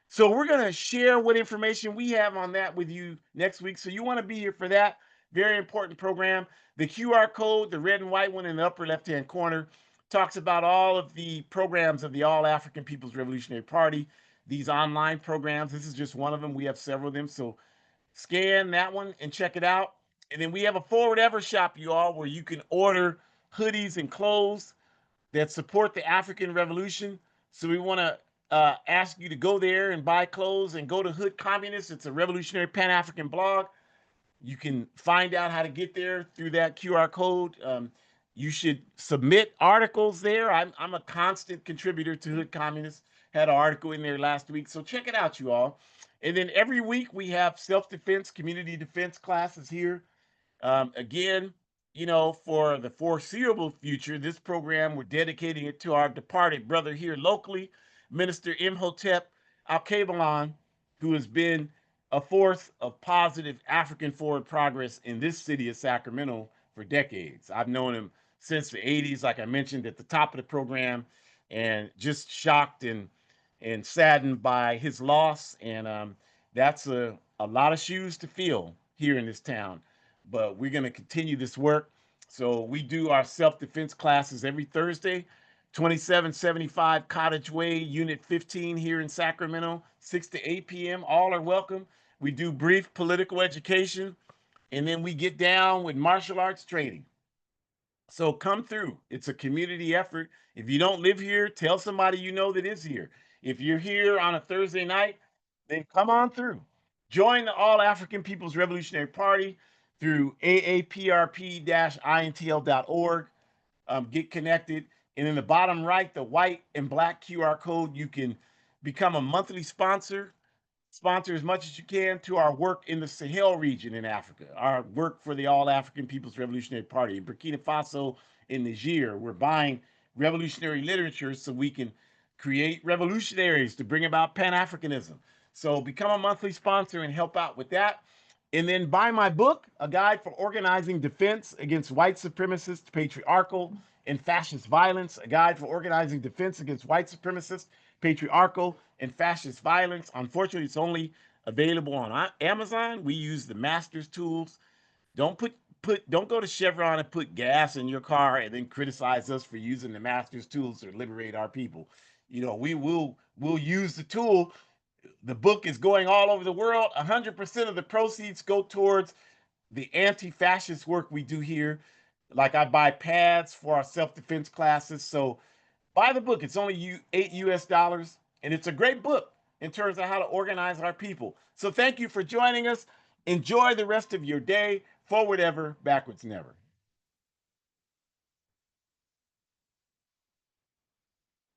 Speaker 3: So we're going to share what information we have on that with you next week. So you want to be here for that very important program. The QR code, the red and white one in the upper left-hand corner, talks about all of the programs of the All African People's Revolutionary Party, these online programs. This is just one of them. We have several of them. So scan that one and check it out. And then we have a Forward Ever shop, you all, where you can order hoodies and clothes that support the African Revolution. So we want to ask you to go there and buy clothes and go to Hood Communist. It's a revolutionary Pan-African blog. You can find out how to get there through that QR code. You should submit articles there. I'm a constant contributor to Hood Communist. Had an article in there last week. So check it out, you all. And then every week we have self-defense, community defense classes here. Again, for the foreseeable future, this program, we're dedicating it to our departed brother here locally, Minister Imhotep Alkebalon, who has been a force of positive African forward progress in this city of Sacramento for decades. I've known him since the 80s, like I mentioned at the top of the program, and just shocked and saddened by his loss. And that's a lot of shoes to fill here in this town. But we're going to continue this work. So we do our self-defense classes every Thursday, 2775 Cottage Way, Unit 15 here in Sacramento, 6 to 8 p.m. All are welcome. We do brief political education, and then we get down with martial arts training. So come through. It's a community effort. If you don't live here, tell somebody you know that is here. If you're here on a Thursday night, then come on through. Join the All African People's Revolutionary Party through aaprp-intl.org. Get connected. And in the bottom right, the white and black QR code, you can become a monthly sponsor as much as you can to our work in the Sahel region in Africa, our work for the All African People's Revolutionary Party in Burkina Faso and Niger. We're buying revolutionary literature so we can create revolutionaries to bring about Pan-Africanism. So become a monthly sponsor and help out with that. And then buy my book, A Guide for Organizing Defense Against White Supremacist, Patriarchal, and Fascist Violence. A Guide for Organizing Defense Against White Supremacist, Patriarchal, and Fascist Violence. Unfortunately, it's only available on Amazon. We use the Master's tools. Don't go to Chevron and put gas in your car and then criticize us for using the Master's tools to liberate our people. We'll use the tool. The book is going all over the world. 100% of the proceeds go towards the anti-fascist work we do here. Like I buy pads for our self-defense classes. So buy the book. It's only $8, and it's a great book in terms of how to organize our people. So thank you for joining us. Enjoy the rest of your day. Forward ever, backwards never.